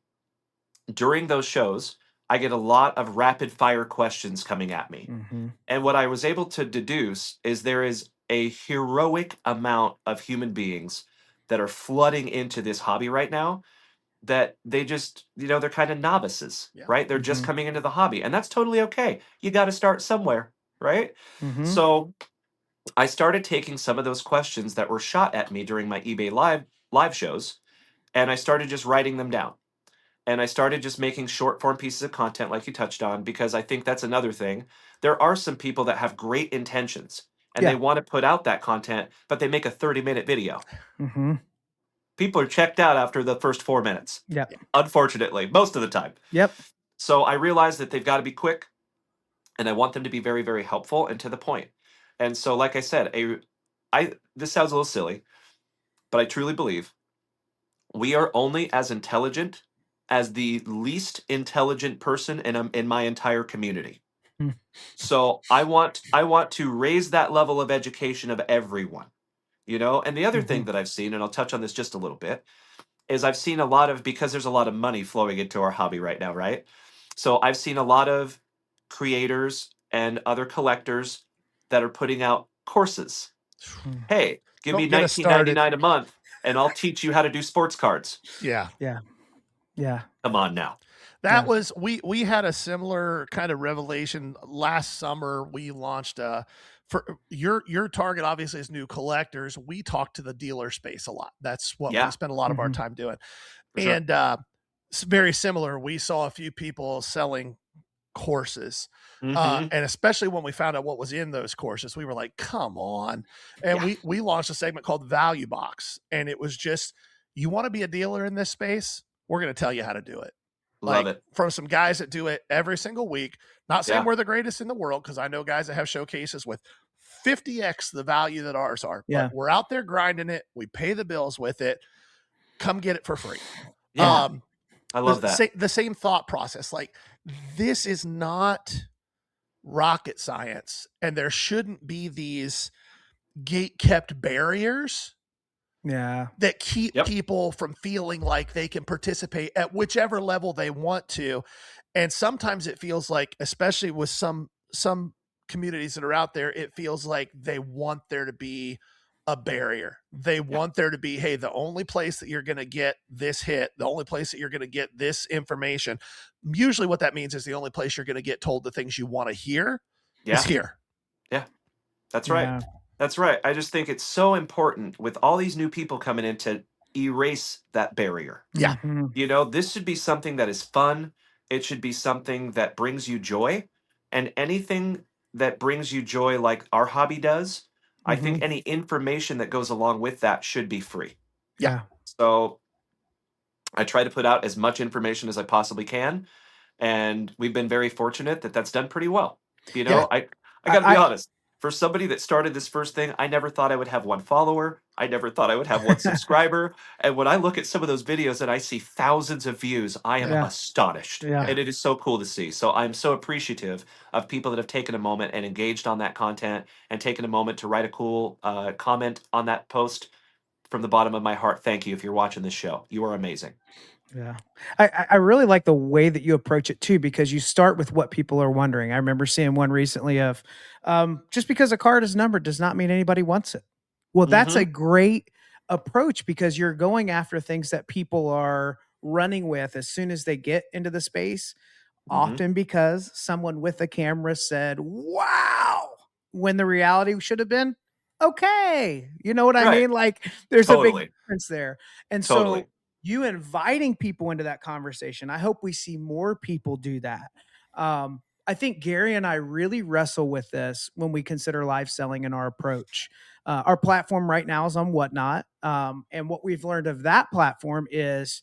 During those shows, I get a lot of rapid fire questions coming at me. Mhm. And what I was able to deduce is there is a heroic amount of human beings that are flooding into this hobby right now, that they just, they're kind of novices, right? They're just Mhm. coming into the hobby, and that's totally okay. You got to start somewhere, right? Mhm. So I started taking some of those questions that were shot at me during my eBay live shows, and I started just writing them down. And I started just making short form pieces of content like you touched on, because I think that's another thing. There are some people that have great intentions and they want to put out that content, but they make a 30-minute video. Mhm. People are checked out after the first 4 minutes. Yep. Unfortunately, most of the time. Yep. So I realized that they've got to be quick, and I want them to be very, very helpful and to the point. And so, like I said, this sounds a little silly, but I truly believe we are only as intelligent as the least intelligent person in my entire community. Hmm. So I want to raise that level of education of everyone, And the other thing that I've seen, and I'll touch on this just a little bit, is I've seen a lot of, because there's a lot of money flowing into our hobby right now, right? So I've seen a lot of creators and other collectors that are putting out courses. Hey, give me $19.99 a month and I'll teach you how to do sports cards. Yeah. Come on now. That was, we had a similar kind of revelation last summer. We launched for your target obviously is new collectors. We talk to the dealer space a lot. That's what we spend a lot of our time doing. For and it's very similar. We saw a few people selling courses. And especially when we found out what was in those courses, we were like, come on. And we launched a segment called Value Box. And it was just, you want to be a dealer in this space? We're going to tell you how to do it. Love it. From some guys that do it every single week. Not saying we're the greatest in the world, because I know guys that have showcases with 50x the value that ours are. But we're out there grinding it. We pay the bills with it. Come get it for free. Yeah. I love that. The same thought process. Like, this is not rocket science, and there shouldn't be these gate-kept barriers that keep people from feeling like they can participate at whichever level they want to. And sometimes it feels like, especially with some communities that are out there, it feels like they want there to be a barrier. They want there to be, hey, the only place that you're going to get this hit, the only place that you're going to get this information, usually what that means is the only place you're going to get told the things you want to hear is here. Yeah, that's right. That's right. I just think it's so important with all these new people coming in to erase that barrier. Yeah. This should be something that is fun. It should be something that brings you joy. And anything that brings you joy like our hobby does, I think any information that goes along with that should be free. Yeah. So I try to put out as much information as I possibly can. And we've been very fortunate that that's done pretty well. I got to be honest. For somebody that started this first thing, I never thought I would have 1 follower. I never thought I would have 1 subscriber. And when I look at some of those videos and I see thousands of views, I am astonished. And it is so cool to see. So I'm so appreciative of people that have taken a moment and engaged on that content and taken a moment to write a cool comment on that post. From the bottom of my heart, thank you if you're watching this show. You are amazing. Yeah. I really like the way that you approach it too, because you start with what people are wondering. I remember seeing one recently of just because a card is numbered does not mean anybody wants it. Well, that's a great approach, because you're going after things that people are running with as soon as they get into the space, often because someone with a camera said, wow, when the reality should have been, okay. You know what I mean? Like, there's a big difference there. And so you inviting people into that conversation, I hope we see more people do that. I think Gary and I really wrestle with this when we consider live selling in our approach. Our platform right now is on Whatnot. And what we've learned of that platform is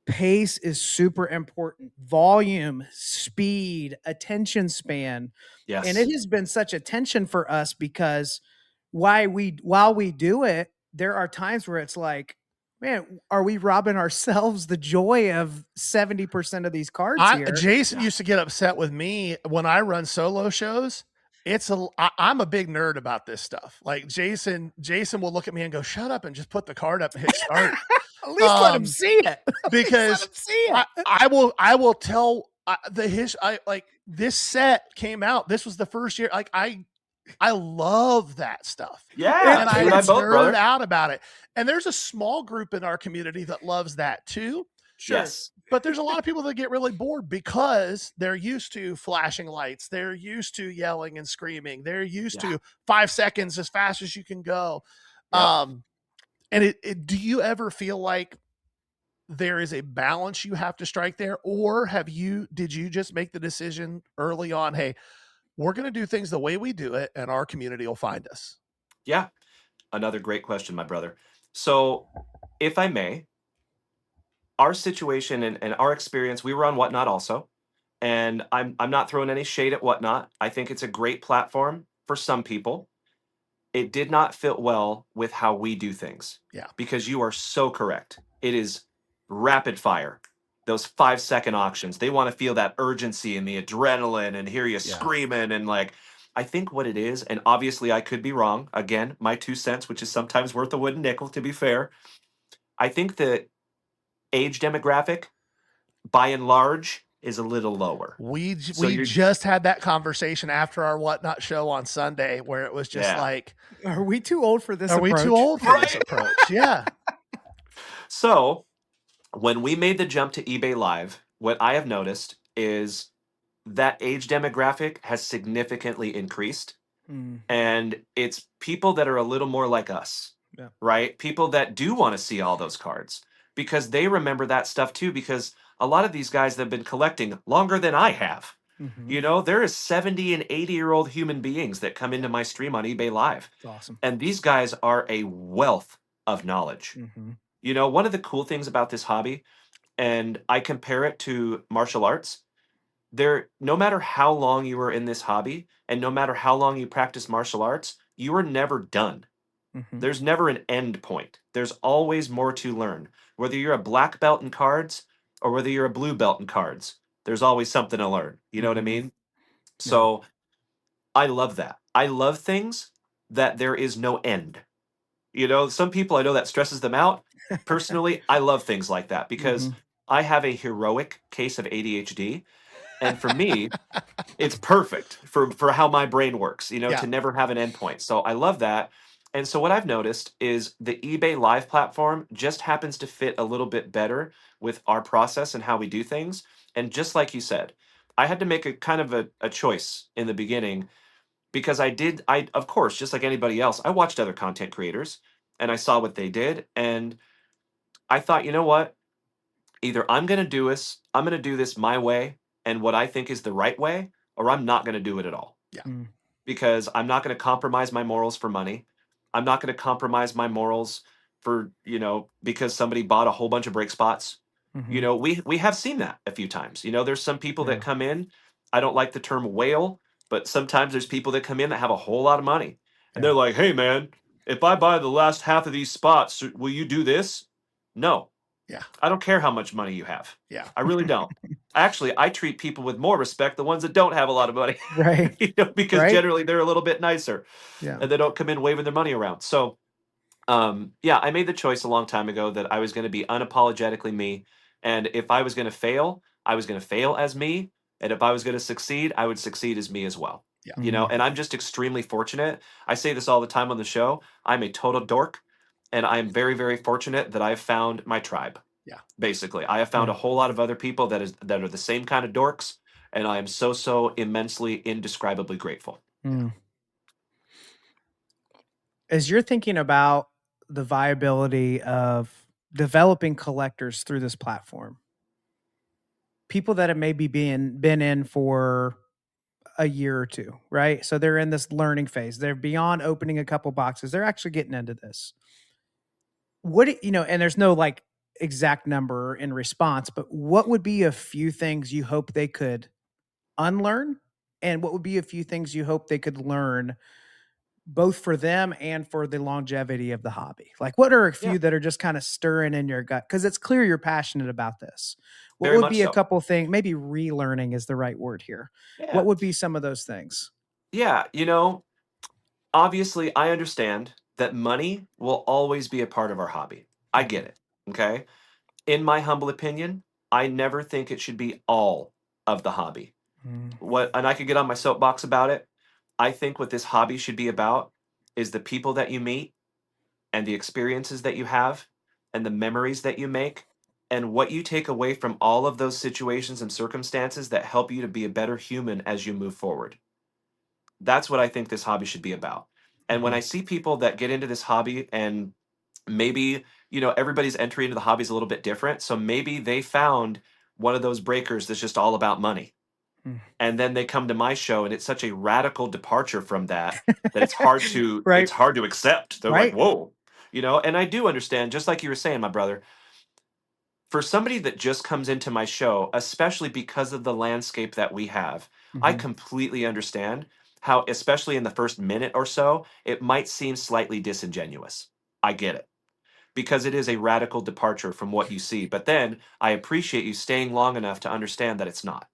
pace is super important. Volume, speed, attention span. Yes. And it has been such a tension for us, because while we do it, there are times where it's like, Man, are we robbing ourselves the joy of 70% of these cards here? Jason used to get upset with me when I run solo shows. I'm a big nerd about this stuff. Like Jason will look at me and go, "Shut up and just put the card up and hit start." At least let him see it. Because I will tell this set came out. This was the first year. Like I love that stuff. Yeah, and I nerd out about it. And there's a small group in our community that loves that too. Sure. Yes. But there's a lot of people that get really bored because they're used to flashing lights. They're used to yelling and screaming. They're used to 5 seconds as fast as you can go. Yep. And do you ever feel like there is a balance you have to strike there? Or did you just make the decision early on, hey, we're going to do things the way we do it and our community will find us? Yeah. Another great question, my brother. So if I may, our situation and our experience, we were on Whatnot also. And I'm not throwing any shade at Whatnot. I think it's a great platform for some people. It did not fit well with how we do things. Yeah. Because you are so correct. It is rapid fire. Those 5-second auctions. They want to feel that urgency and the adrenaline and hear you screaming. And like, I think what it is, and obviously I could be wrong. Again, my 2 cents, which is sometimes worth a wooden nickel, to be fair. I think the age demographic, by and large, is a little lower. We just had that conversation after our Whatnot show on Sunday where it was just like, are we too old for this approach? Are we too old for this approach? Yeah. So when we made the jump to eBay Live, what I have noticed is that age demographic has significantly increased. And it's people that are a little more like us, right? People that do want to see all those cards because they remember that stuff too, because a lot of these guys that have been collecting longer than I have. You know, there is 70 and 80-year-old human beings that come into my stream on eBay Live. That's awesome. And these guys are a wealth of knowledge. You know, one of the cool things about this hobby, and I compare it to martial arts, no matter how long you are in this hobby and no matter how long you practice martial arts, you are never done. There's never an end point. There's always more to learn. Whether you're a black belt in cards or whether you're a blue belt in cards, there's always something to learn. You know what I mean? So I love that. I love things that there is no end. You know, some people I know that stresses them out. Personally, I love things like that because I have a heroic case of ADHD. And for me, it's perfect for how my brain works, you know, to never have an endpoint. So I love that. And so what I've noticed is the eBay Live platform just happens to fit a little bit better with our process and how we do things. And just like you said, I had to make a kind of a choice in the beginning because of course, just like anybody else, I watched other content creators and I saw what they did. And I thought, you know what? Either I'm going to do this my way and what I think is the right way, or I'm not going to do it at all. Yeah. Because I'm not going to compromise my morals for money. I'm not going to compromise my morals for, you know, because somebody bought a whole bunch of break spots. You know, we have seen that a few times. You know, there's some people that come in, I don't like the term whale, but sometimes there's people that come in that have a whole lot of money. And they're like, hey, man, if I buy the last half of these spots, will you do this? No. Yeah. I don't care how much money you have. Yeah. I really don't. Actually, I treat people with more respect, the ones that don't have a lot of money. Right. You know, because generally they're a little bit nicer. Yeah. And they don't come in waving their money around. So, I made the choice a long time ago that I was going to be unapologetically me. And if I was going to fail, I was going to fail as me. And if I was going to succeed, I would succeed as me as well. Yeah. You know, and I'm just extremely fortunate. I say this all the time on the show. I'm a total dork. And I'm very, very fortunate that I've found my tribe. Yeah. Basically, I have found a whole lot of other people that are the same kind of dorks. And I am so immensely, indescribably grateful. As you're thinking about the viability of developing collectors through this platform, people that have maybe been in for a year or two, right? So they're in this learning phase. They're beyond opening a couple boxes. They're actually getting into this. And there's no like exact number in response, but what would be a few things you hope they could unlearn? And what would be a few things you hope they could learn both for them and for the longevity of the hobby? Like, what are a few that are just kind of stirring in your gut? Because it's clear you're passionate about this. What Very would much be a so. couple things? Maybe relearning is the right word here. Yeah. What would be some of those things? Yeah, you know, obviously I understand that money will always be a part of our hobby. I get it. Okay. In my humble opinion, I never think it should be all of the hobby. Mm. And I could get on my soapbox about it. I think what this hobby should be about is the people that you meet and the experiences that you have and the memories that you make and what you take away from all of those situations and circumstances that help you to be a better human as you move forward. That's what I think this hobby should be about. And when I see people that get into this hobby and maybe, you know, everybody's entry into the hobby is a little bit different. So maybe they found one of those breakers that's just all about money. Mm. And then they come to my show and it's such a radical departure from that that it's hard to Right. it's hard to accept. They're like, Right. "Whoa." You know, and I do understand, just like you were saying, my brother, for somebody that just comes into my show, especially because of the landscape that we have, I Mhm. completely understand how, especially in the first minute or so, it might seem slightly disingenuous. I get it because it is a radical departure from what you see. But then I appreciate you staying long enough to understand that it's not.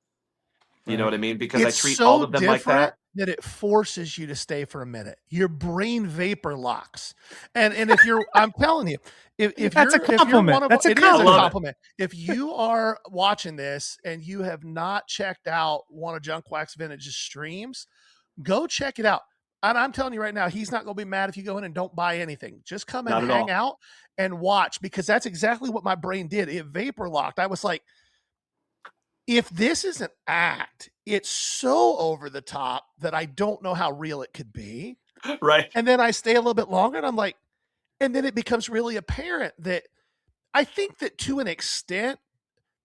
You know Right. what I mean? Because I It's treat all so of them like different that. that it forces you to stay for a minute. Your brain vapor locks. And if you're, I'm telling you, if That's a you're compliment. one of, That's a it is I a love it. compliment. If you are watching this and you have not checked out one of Junk Wax Vintage's streams, go check it out. And I'm telling you right now, he's not going to be mad if you go in and don't buy anything. Just come and Not at hang all. out and watch, because that's exactly what my brain did. It vapor locked. I was like, if this is an act, it's so over the top that I don't know how real it could be. Right. And then I stay a little bit longer and I'm like, and then it becomes really apparent that I think that to an extent,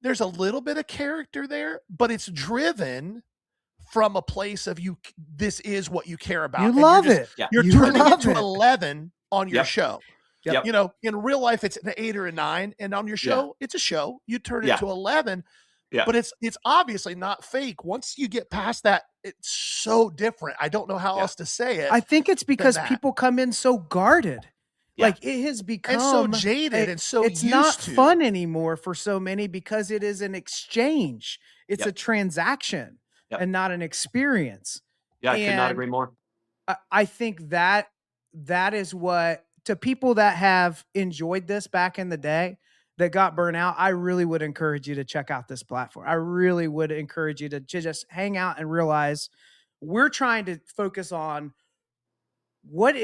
there's a little bit of character there, but it's driven from a place of you. This is what you care about. You And love you're just, it. Yeah. you're You turning it love to it. 11 on your Yep. show. Yep. You know, in real life, it's an 8 or a 9. And on your show, it's a show. You turn it Yeah. to 11. Yeah. But it's obviously not fake. Once you get past that, it's so different. I don't know how Yeah. else to say it. I think it's because that. people come in so guarded. Yeah. Like it has become And so jaded and so it's used not to. fun anymore for so many because it is an exchange. It's Yep. a transaction Yep. and not an experience. Yeah, I could not And agree more. I think that is what, to people that have enjoyed this back in the day that got burnt out, I really would encourage you to check out this platform. I really would encourage you to just hang out and realize we're trying to focus on what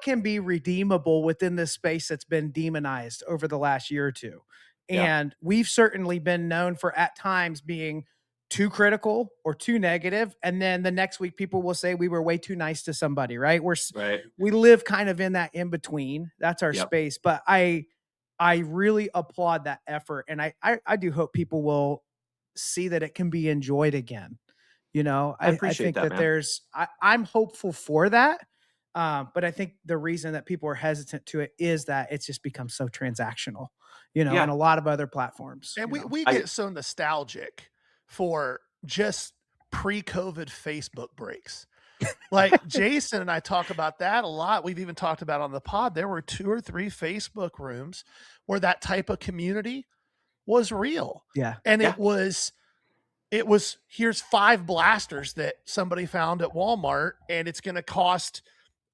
can be redeemable within this space that's been demonized over the last year or two. Yeah. And we've certainly been known for at times being too critical or too negative, and then the next week people will say we were way too nice to somebody, right? Right. We live kind of in that in between. That's our Yep. space. But I really applaud that effort, and I do hope people will see that it can be enjoyed again. You know, I appreciate think that, man. there's I'm hopeful for that. But I think the reason that people are hesitant to it is that it's just become so transactional, you know, Yeah. and a lot of other platforms. And you know. we get so nostalgic for just pre-COVID Facebook breaks. Like Jason and I talk about that a lot. We've even talked about on the pod. There were 2 or 3 Facebook rooms where that type of community was real. Yeah. And Yeah. it was here's 5 blasters that somebody found at Walmart, and it's going to cost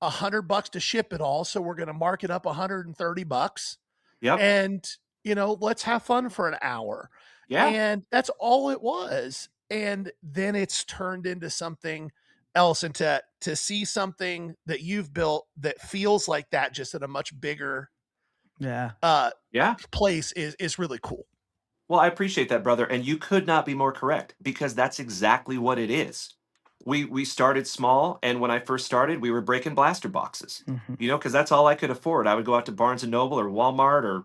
$100 to ship it all. So we're going to mark it up $130. Yep. And, you know, let's have fun for an hour. Yeah. And that's all it was. And then it's turned into something else, and to see something that you've built that feels like that, just at a much bigger Yeah. place is really cool. Well, I appreciate that, brother. And you could not be more correct, because that's exactly what it is. We started small, and when I first started, we were breaking blaster boxes. Mhm. You know, because that's all I could afford. I would go out to Barnes and Noble or Walmart or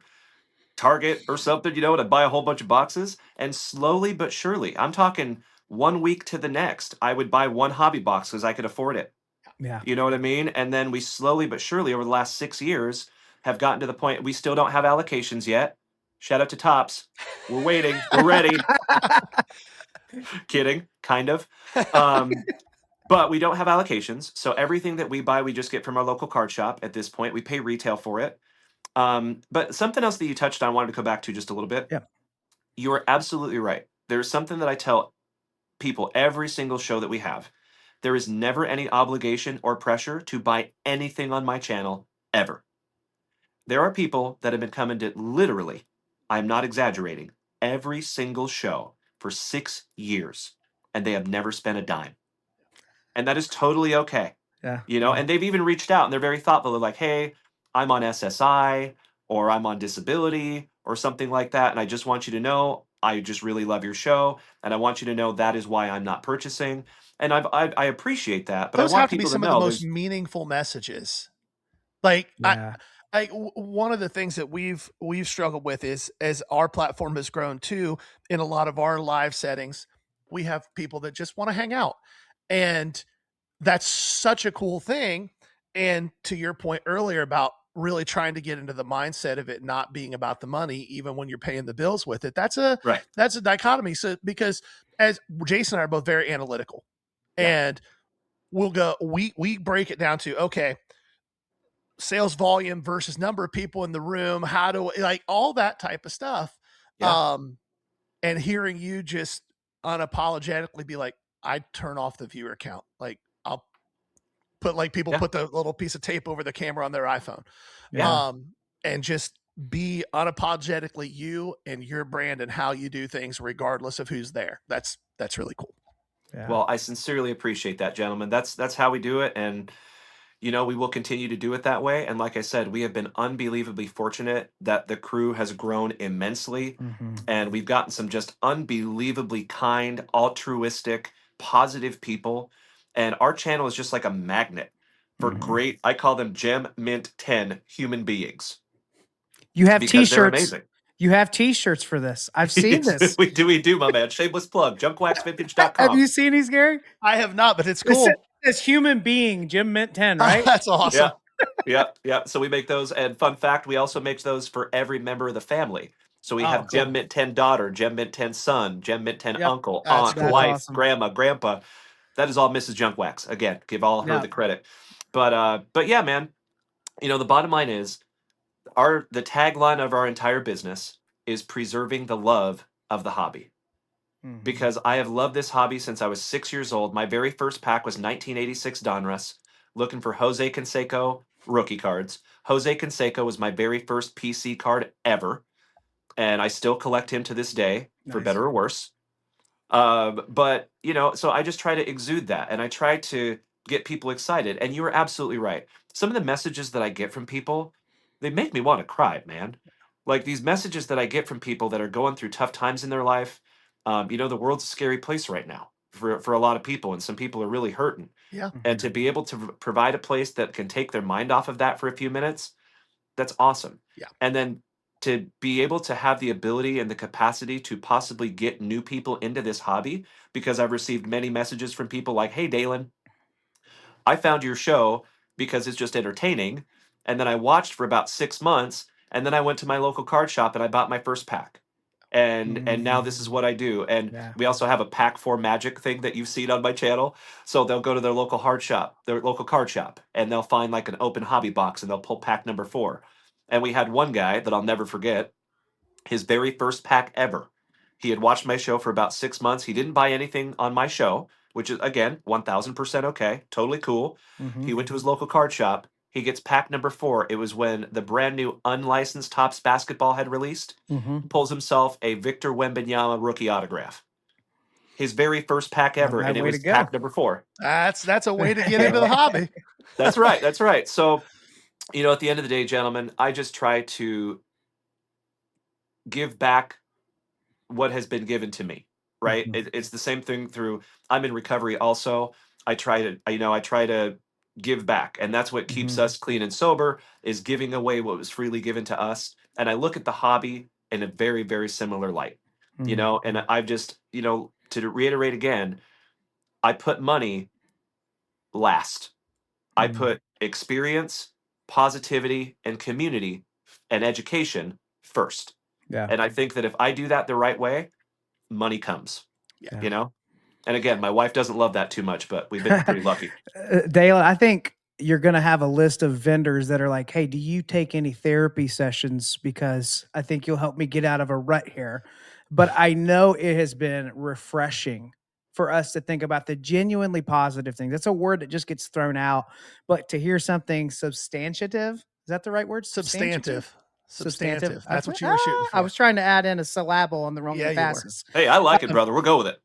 Target or something, you know, to buy a whole bunch of boxes. And slowly but surely, I'm talking 1 week to the next, I would buy one hobby box because I could afford it. Yeah. You know what I mean? And then we slowly but surely over the last 6 years have gotten to the point we still don't have allocations yet. Shout out to Tops. We're waiting. We're ready. Kidding, kind of. But we don't have allocations. So everything that we buy, we just get from our local card shop at this point. We pay retail for it. But something else that you touched on, I wanted to go back to just a little bit. Yeah. You are absolutely right. There's something that I tell people every single show that we have. There is never any obligation or pressure to buy anything on my channel ever. There are people that have been coming to literally, I'm not exaggerating, every single show for 6 years, and they have never spent a dime. And that is totally okay. Yeah. You know, and they've even reached out and they're very thoughtful. They're like, hey, I'm on SSI or I'm on disability or something like that. And I just want you to know, I just really love your show. And I want you to know that is why I'm not purchasing. And I appreciate that. But Those I want have to be people to some of the know most there's, meaningful messages. Like Yeah. one of the things that we've struggled with is, as our platform has grown too, in a lot of our live settings, we have people that just want to hang out, and that's such a cool thing. And to your point earlier about really trying to get into the mindset of it not being about the money, even when you're paying the bills with it, that's a right. dichotomy. So because as Jason and I are both very analytical, Yeah. and we'll go, we break it down to, okay, sales volume versus number of people in the room, how do, like, all that type of stuff. Yeah. And hearing you just unapologetically be like, I turn off the viewer count. Like, I'll put, like, people Yeah. put the little piece of tape over the camera on their iPhone. Yeah. And just be unapologetically you and your brand and how you do things regardless of who's there. That's really cool. Yeah. Well, I sincerely appreciate that, gentlemen. That's how we do it. And you know, we will continue to do it that way. And like I said, we have been unbelievably fortunate that the crew has grown immensely. Mm-hmm. And we've gotten some just unbelievably kind, altruistic, positive people. And our channel is just like a magnet for Mhm. great, I call them Gem Mint 10 human beings You have because they're t-shirts. amazing. You have t-shirts for this. I've seen this. we do, my man. Shameless plug, Have junkwaxvintage.com. you seen these, Gary? I have not, but it's It says, cool. human being, Jim Mint 10, right? That's awesome. Yeah. So we make those. And fun fact, we also make those for every member of the family. So we have cool. Gem Mint 10 daughter, Gem Mint 10 son, Gem Mint 10 Yep. uncle, That's aunt, cool. wife, awesome. grandma, grandpa. That is all Mrs. Junkwax. Again, give all her Yep. the credit. But yeah, man, you know, the bottom line is the tagline of our entire business is preserving the love of the hobby. Mhm. Because I have loved this hobby since I was 6 years old. My very first pack was 1986 Donruss, looking for Jose Canseco rookie cards. Jose Canseco was my very first PC card ever, and I still collect him to this day, for Nice. better or worse. But you know, so I just try to exude that, and I try to get people excited. And you are absolutely right. Some of the messages that I get from people, they make me want to cry, man. Like these messages that I get from people that are going through tough times in their life. You know, the world's a scary place right now for a lot of people, and some people are really hurting. Yeah. And to be able to provide a place that can take their mind off of that for a few minutes, that's awesome. Yeah. And then to be able to have the ability and the capacity to possibly get new people into this hobby, because I've received many messages from people like, hey, Dalen, I found your show because it's just entertaining. And then I watched for about 6 months. And then I went to my local card shop and I bought my first pack. And now this is what I do. And Yeah. we also have a pack for magic thing that you've seen on my channel. So they'll go to their local card shop, and they'll find like an open hobby box and they'll pull pack number 4. And we had one guy that I'll never forget, his very first pack ever. He had watched my show for about 6 months. He didn't buy anything on my show, which is again 1000% okay, totally cool. Mhm. He went to his local card shop. He gets pack number 4. It was when the brand new unlicensed Topps basketball had released. Mhm. Pulls himself a Victor Wembanyama rookie autograph. His very first pack ever, bad and it way was to go. pack number 4. That's a way to get into the hobby. That's right. That's right. So, you know, at the end of the day, gentlemen, I just try to give back what has been given to me, right? Mhm. It's the same thing through, I'm in recovery also. I try to give back, and that's what keeps Mhm. us clean and sober, is giving away what was freely given to us. And I look at the hobby in a very, very similar light, you Mhm. know, and I've just, you know, to reiterate again, I put money last. I Mhm. put experience, positivity, and community and education first. Yeah. And I think that if I do that the right way, money comes, Yeah. you know? And again, my wife doesn't love that too much, but we've been pretty lucky. Dale, I think you're going to have a list of vendors that are like, hey, do you take any therapy sessions? Because I think you'll help me get out of a rut here. But I know it has been refreshing for us to think about the genuinely positive things. That's a word that just gets thrown out. But to hear something substantive, is that the right word? Substantive. Substantive. That's what you were shooting for. I was trying to add in a syllable on the wrong emphasis. Hey, I like it, brother. We'll go with it.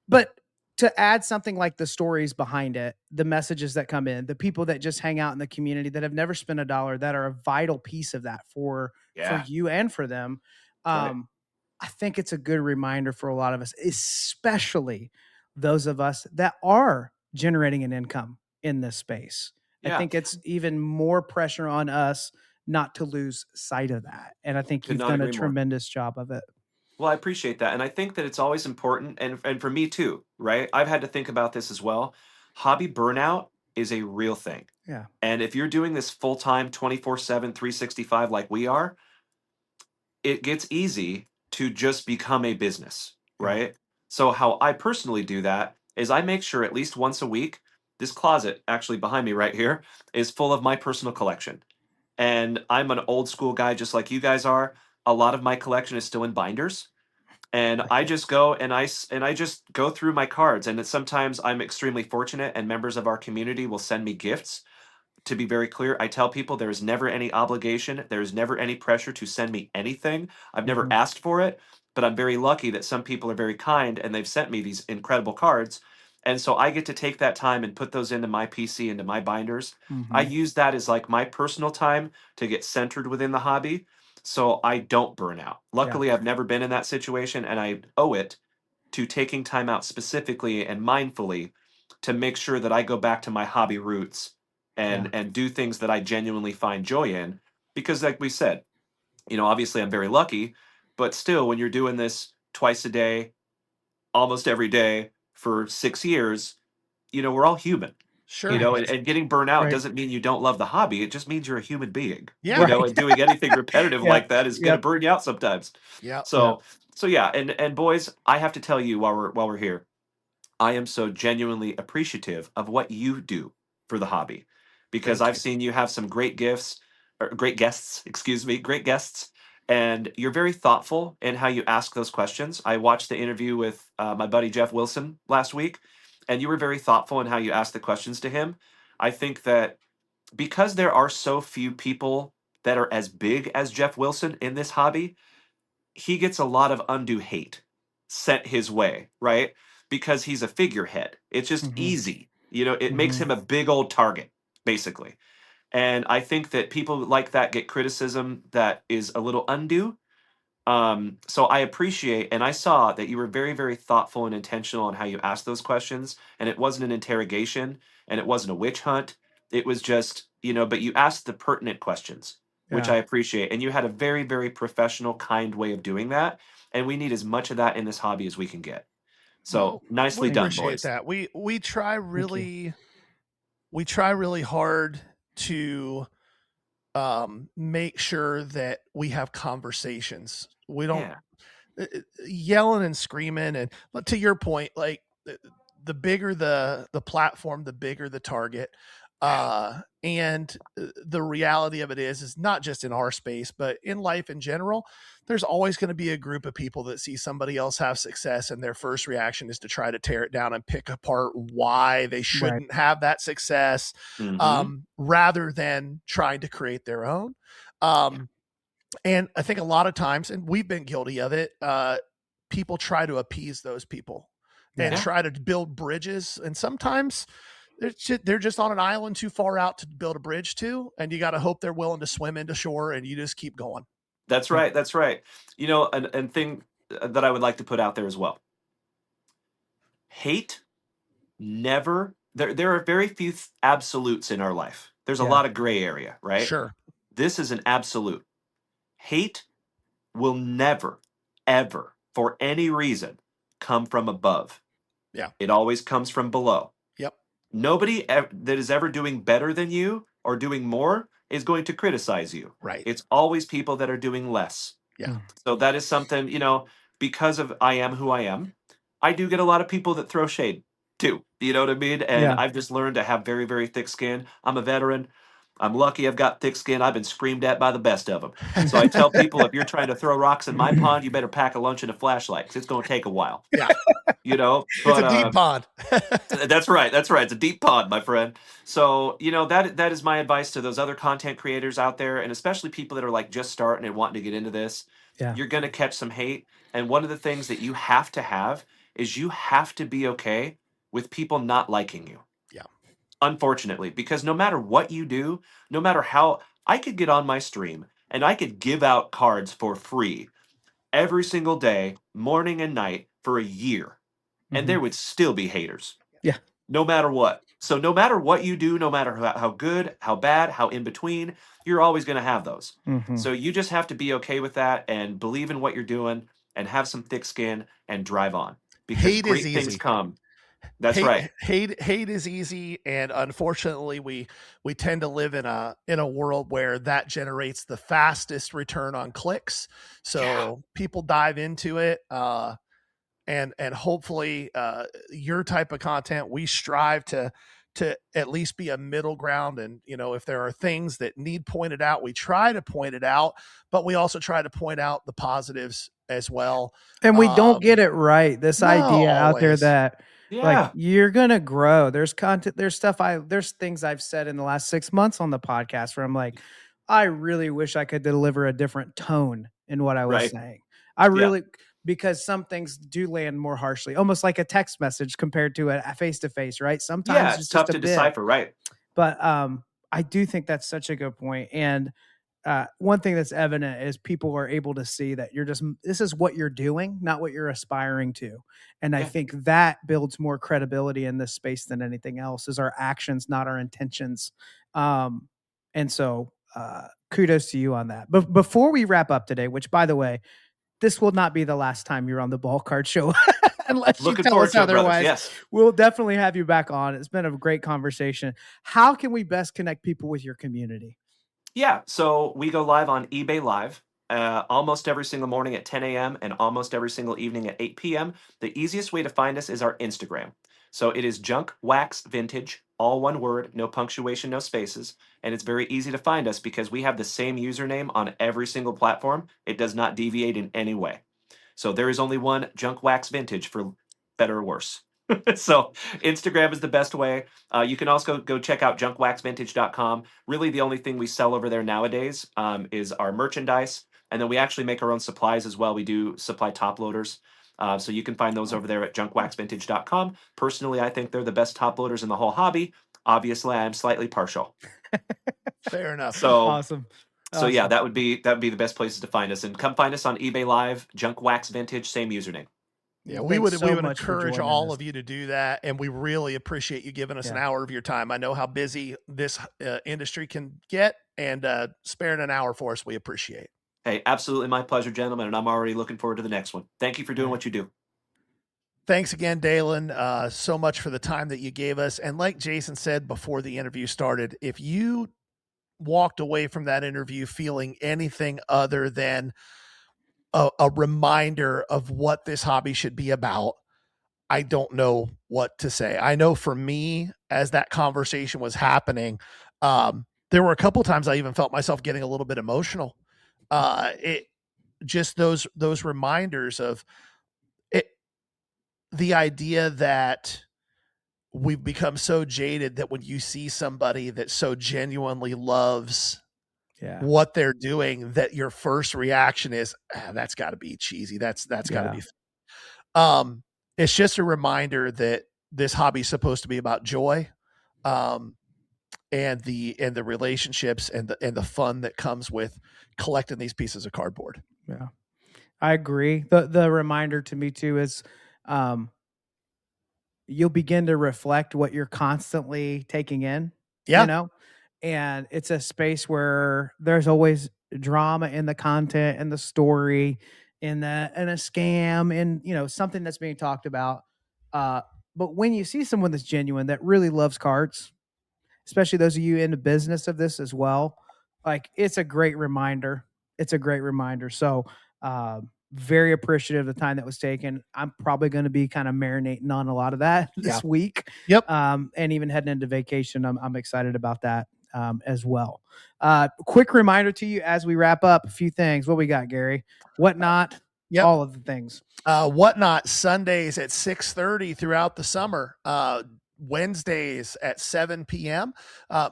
But to add something like the stories behind it, the messages that come in, the people that just hang out in the community that have never spent $1 that are a vital piece of that for you and for them. Right. I think it's a good reminder for a lot of us, especially those of us that are generating an income in this space. Yeah. I think it's even more pressure on us not to lose sight of that. And I think you've done a tremendous job of it. Well, I appreciate that. And I think that it's always important. And for me too, right? I've had to think about this as well. Hobby burnout is a real thing. Yeah. And if you're doing this full time, 24/7, 365, like we are, it gets easy to just become a business, right? So how I personally do that is I make sure at least once a week, this closet actually behind me right here is full of my personal collection. And I'm an old school guy, just like you guys are. A lot of my collection is still in binders. And I just go and I just go through my cards. And sometimes I'm extremely fortunate and members of our community will send me gifts. To be very clear, I tell people there is never any obligation. There is never any pressure to send me anything. I've never asked for it, but I'm very lucky that some people are very kind and they've sent me these incredible cards. And so I get to take that time and put those into my PC, into my binders. I use that as like my personal time to get centered within the hobby so I don't burn out. Luckily, I've never been in that situation, and I owe it to taking time out specifically and mindfully to make sure that I go back to my hobby roots and do things that I genuinely find joy in. Because like we said, obviously I'm very lucky, but still when you're doing this twice a day, almost every day for 6 years, we're all human. Sure. And getting burnt out doesn't mean you don't love the hobby. It just means you're a human being. Yeah. And doing anything repetitive like that is going to burn you out sometimes. Yeah. So yeah. And boys, I have to tell you while we're here, I am so genuinely appreciative of what you do for the hobby, because I've seen you have some great gifts, or great guests, excuse me, great guests, and you're very thoughtful in how you ask those questions. I watched the interview with my buddy Geoff Wilson last week, and you were very thoughtful in how you asked the questions to him. I think that because there are so few people that are as big as Geoff Wilson in this hobby, he gets a lot of undue hate sent his way, right? Because he's a figurehead. It's just easy. It makes him a big old target, basically. And I think that people like that get criticism that is a little undue. So I appreciate, and I saw that you were very, very thoughtful and intentional in how you asked those questions. And it wasn't an interrogation and it wasn't a witch hunt. It was just, but you asked the pertinent questions, which I appreciate. And you had a very, very professional, kind way of doing that. And we need as much of that in this hobby as we can get. So nicely done, boys. That. We try really hard to make sure that we have conversations. We don't yelling and screaming. And to your point, like the bigger the platform, the bigger the target. And the reality of it is not just in our space, but in life in general, there's always going to be a group of people that see somebody else have success and their first reaction is to try to tear it down and pick apart why they shouldn't have that success, rather than trying to create their own. And I think a lot of times, and we've been guilty of it, people try to appease those people and try to build bridges. And sometimes they're just on an island too far out to build a bridge to, and you got to hope they're willing to swim into shore, and you just keep going. That's right. That's right. And thing that I would like to put out there as well. Hate never, there are very few absolutes in our life. There's a lot of gray area, right? Sure. This is an absolute. Hate will never, ever, for any reason, come from above. Yeah. It always comes from below. Yep. Nobody that is ever doing better than you or doing more is going to criticize you. Right. It's always people that are doing less. Yeah. So that is something, because of I am who I am, I do get a lot of people that throw shade too. You know what I mean? And Yeah. I've just learned to have very, very thick skin. I'm a veteran. I'm lucky I've got thick skin. I've been screamed at by the best of them. So I tell people, if you're trying to throw rocks in my pond, you better pack a lunch and a flashlight because it's going to take a while. Yeah. You know, It's but a deep pond. that's right. That's right. It's a deep pond, my friend. So, you know, that is my advice to those other content creators out there, and especially people that are like just starting and wanting to get into this. Yeah. You're going to catch some hate. And one of the things that you have to have is you have to be okay with people not liking you. Yeah. Unfortunately, because no matter what you do, no matter how I could get on my stream and I could give out cards for free every single day, morning and night for a year, and there would still be haters. Yeah. No matter what. So no matter what you do, no matter how good, how bad, how in between, you're always going to have those. So you just have to be okay with that and believe in what you're doing and have some thick skin and drive on, because Hate great is things easy. come. That's right. Hate is easy, and unfortunately, we tend to live in a world where that generates the fastest return on clicks. So people dive into it, and hopefully, your type of content, we strive to at least be a middle ground. And you know, if there are things that need pointed out, we try to point it out, but we also try to point out the positives as well. And we don't get it right. This idea out there always. that like Yeah. you're gonna grow. There's content, there's things I've said in the last 6 months on the podcast where I'm like, I really wish I could deliver a different tone in what I was Right. saying. I really, because some things do land more harshly, almost like a text message compared to a face to face, right? Sometimes Yeah, it's it's just tough a to bit. decipher, right? But I do think that's such a good point. And one thing that's evident is people are able to see that this is what you're doing, not what you're aspiring to. And I Yeah. think that builds more credibility in this space than anything else, is our actions, not our intentions. And so kudos to you on that. But before we wrap up today, which by the way, this will not be the last time you're on the Ballcard show, unless Looking you tell forward us to it, brothers. otherwise. Yes. We'll definitely have you back on. It's been a great conversation. How can we best connect people with your community? Yeah, so we go live on eBay Live almost every single morning at 10 a.m. and almost every single evening at 8 p.m. The easiest way to find us is our Instagram. So it is Junk Wax Vintage, all one word, no punctuation, no spaces. And it's very easy to find us because we have the same username on every single platform. It does not deviate in any way. So there is only one Junk Wax Vintage, for better or worse. So Instagram is the best way. You can also go check out junkwaxvintage.com. Really, the only thing we sell over there nowadays is our merchandise. And then we actually make our own supplies as well. We do supply top loaders. So you can find those over there at junkwaxvintage.com. Personally, I think they're the best top loaders in the whole hobby. Obviously, I am slightly partial. Fair enough. So Awesome. So yeah, that would be the best places to find us. And come find us on eBay Live, Junk Wax Vintage, same username. Yeah, Well, we would thanks so much for encourage joining all us. of you to do that, and we really appreciate you giving us an hour of your time. I know how busy this industry can get, and sparing an hour for us, we appreciate. Hey, absolutely my pleasure, gentlemen, and I'm already looking forward to the next one. Thank you for doing what you do. Thanks again, Dalen, so much for the time that you gave us. And like Jason said before the interview started, if you walked away from that interview feeling anything other than a reminder of what this hobby should be about, I don't know what to say. I know for me, as that conversation was happening, there were a couple times I even felt myself getting a little bit emotional. It just those reminders of it, the idea that we've become so jaded that when you see somebody that so genuinely loves what they're doing, that your first reaction is, that's got to be cheesy. That's got to be. It's just a reminder that this hobby is supposed to be about joy, and the relationships and the fun that comes with collecting these pieces of cardboard. Yeah, I agree. The reminder to me too is, you'll begin to reflect what you're constantly taking in. Yeah. You know, and it's a space where there's always drama in the content and the story, in a scam, and something that's being talked about. But when you see someone that's genuine, that really loves cards, especially those of you in the business of this as well, like it's a great reminder. It's a great reminder. So very appreciative of the time that was taken. I'm probably going to be kind of marinating on a lot of that this week. Yep. And even heading into vacation, I'm excited about that as well. Quick reminder to you as we wrap up, a few things. What we got, Gary? Whatnot? All of the things. Whatnot Sundays at 6:30 throughout the summer. Wednesdays at 7 p.m.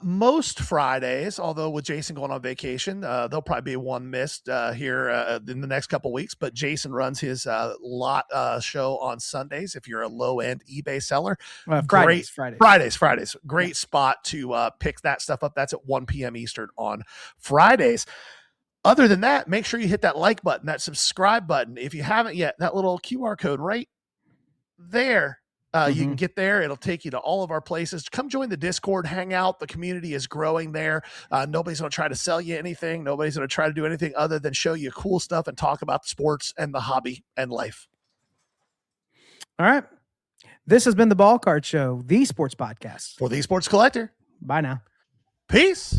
Most Fridays, although with Jason going on vacation, there'll probably be one missed here in the next couple weeks. But Jason runs his lot show on Sundays. If you're a low-end eBay seller, Fridays. Great spot to pick that stuff up. That's at 1 p.m. Eastern on Fridays. Other than that, make sure you hit that like button, that subscribe button. If you haven't yet, that little QR code right there. You can get there. It'll take you to all of our places. Come join the Discord, hang out. The community is growing there. Nobody's going to try to sell you anything. Nobody's going to try to do anything other than show you cool stuff and talk about the sports and the hobby and life. All right. This has been the Ballcard Show, the sports podcast. For the Sports Collector. Bye now. Peace.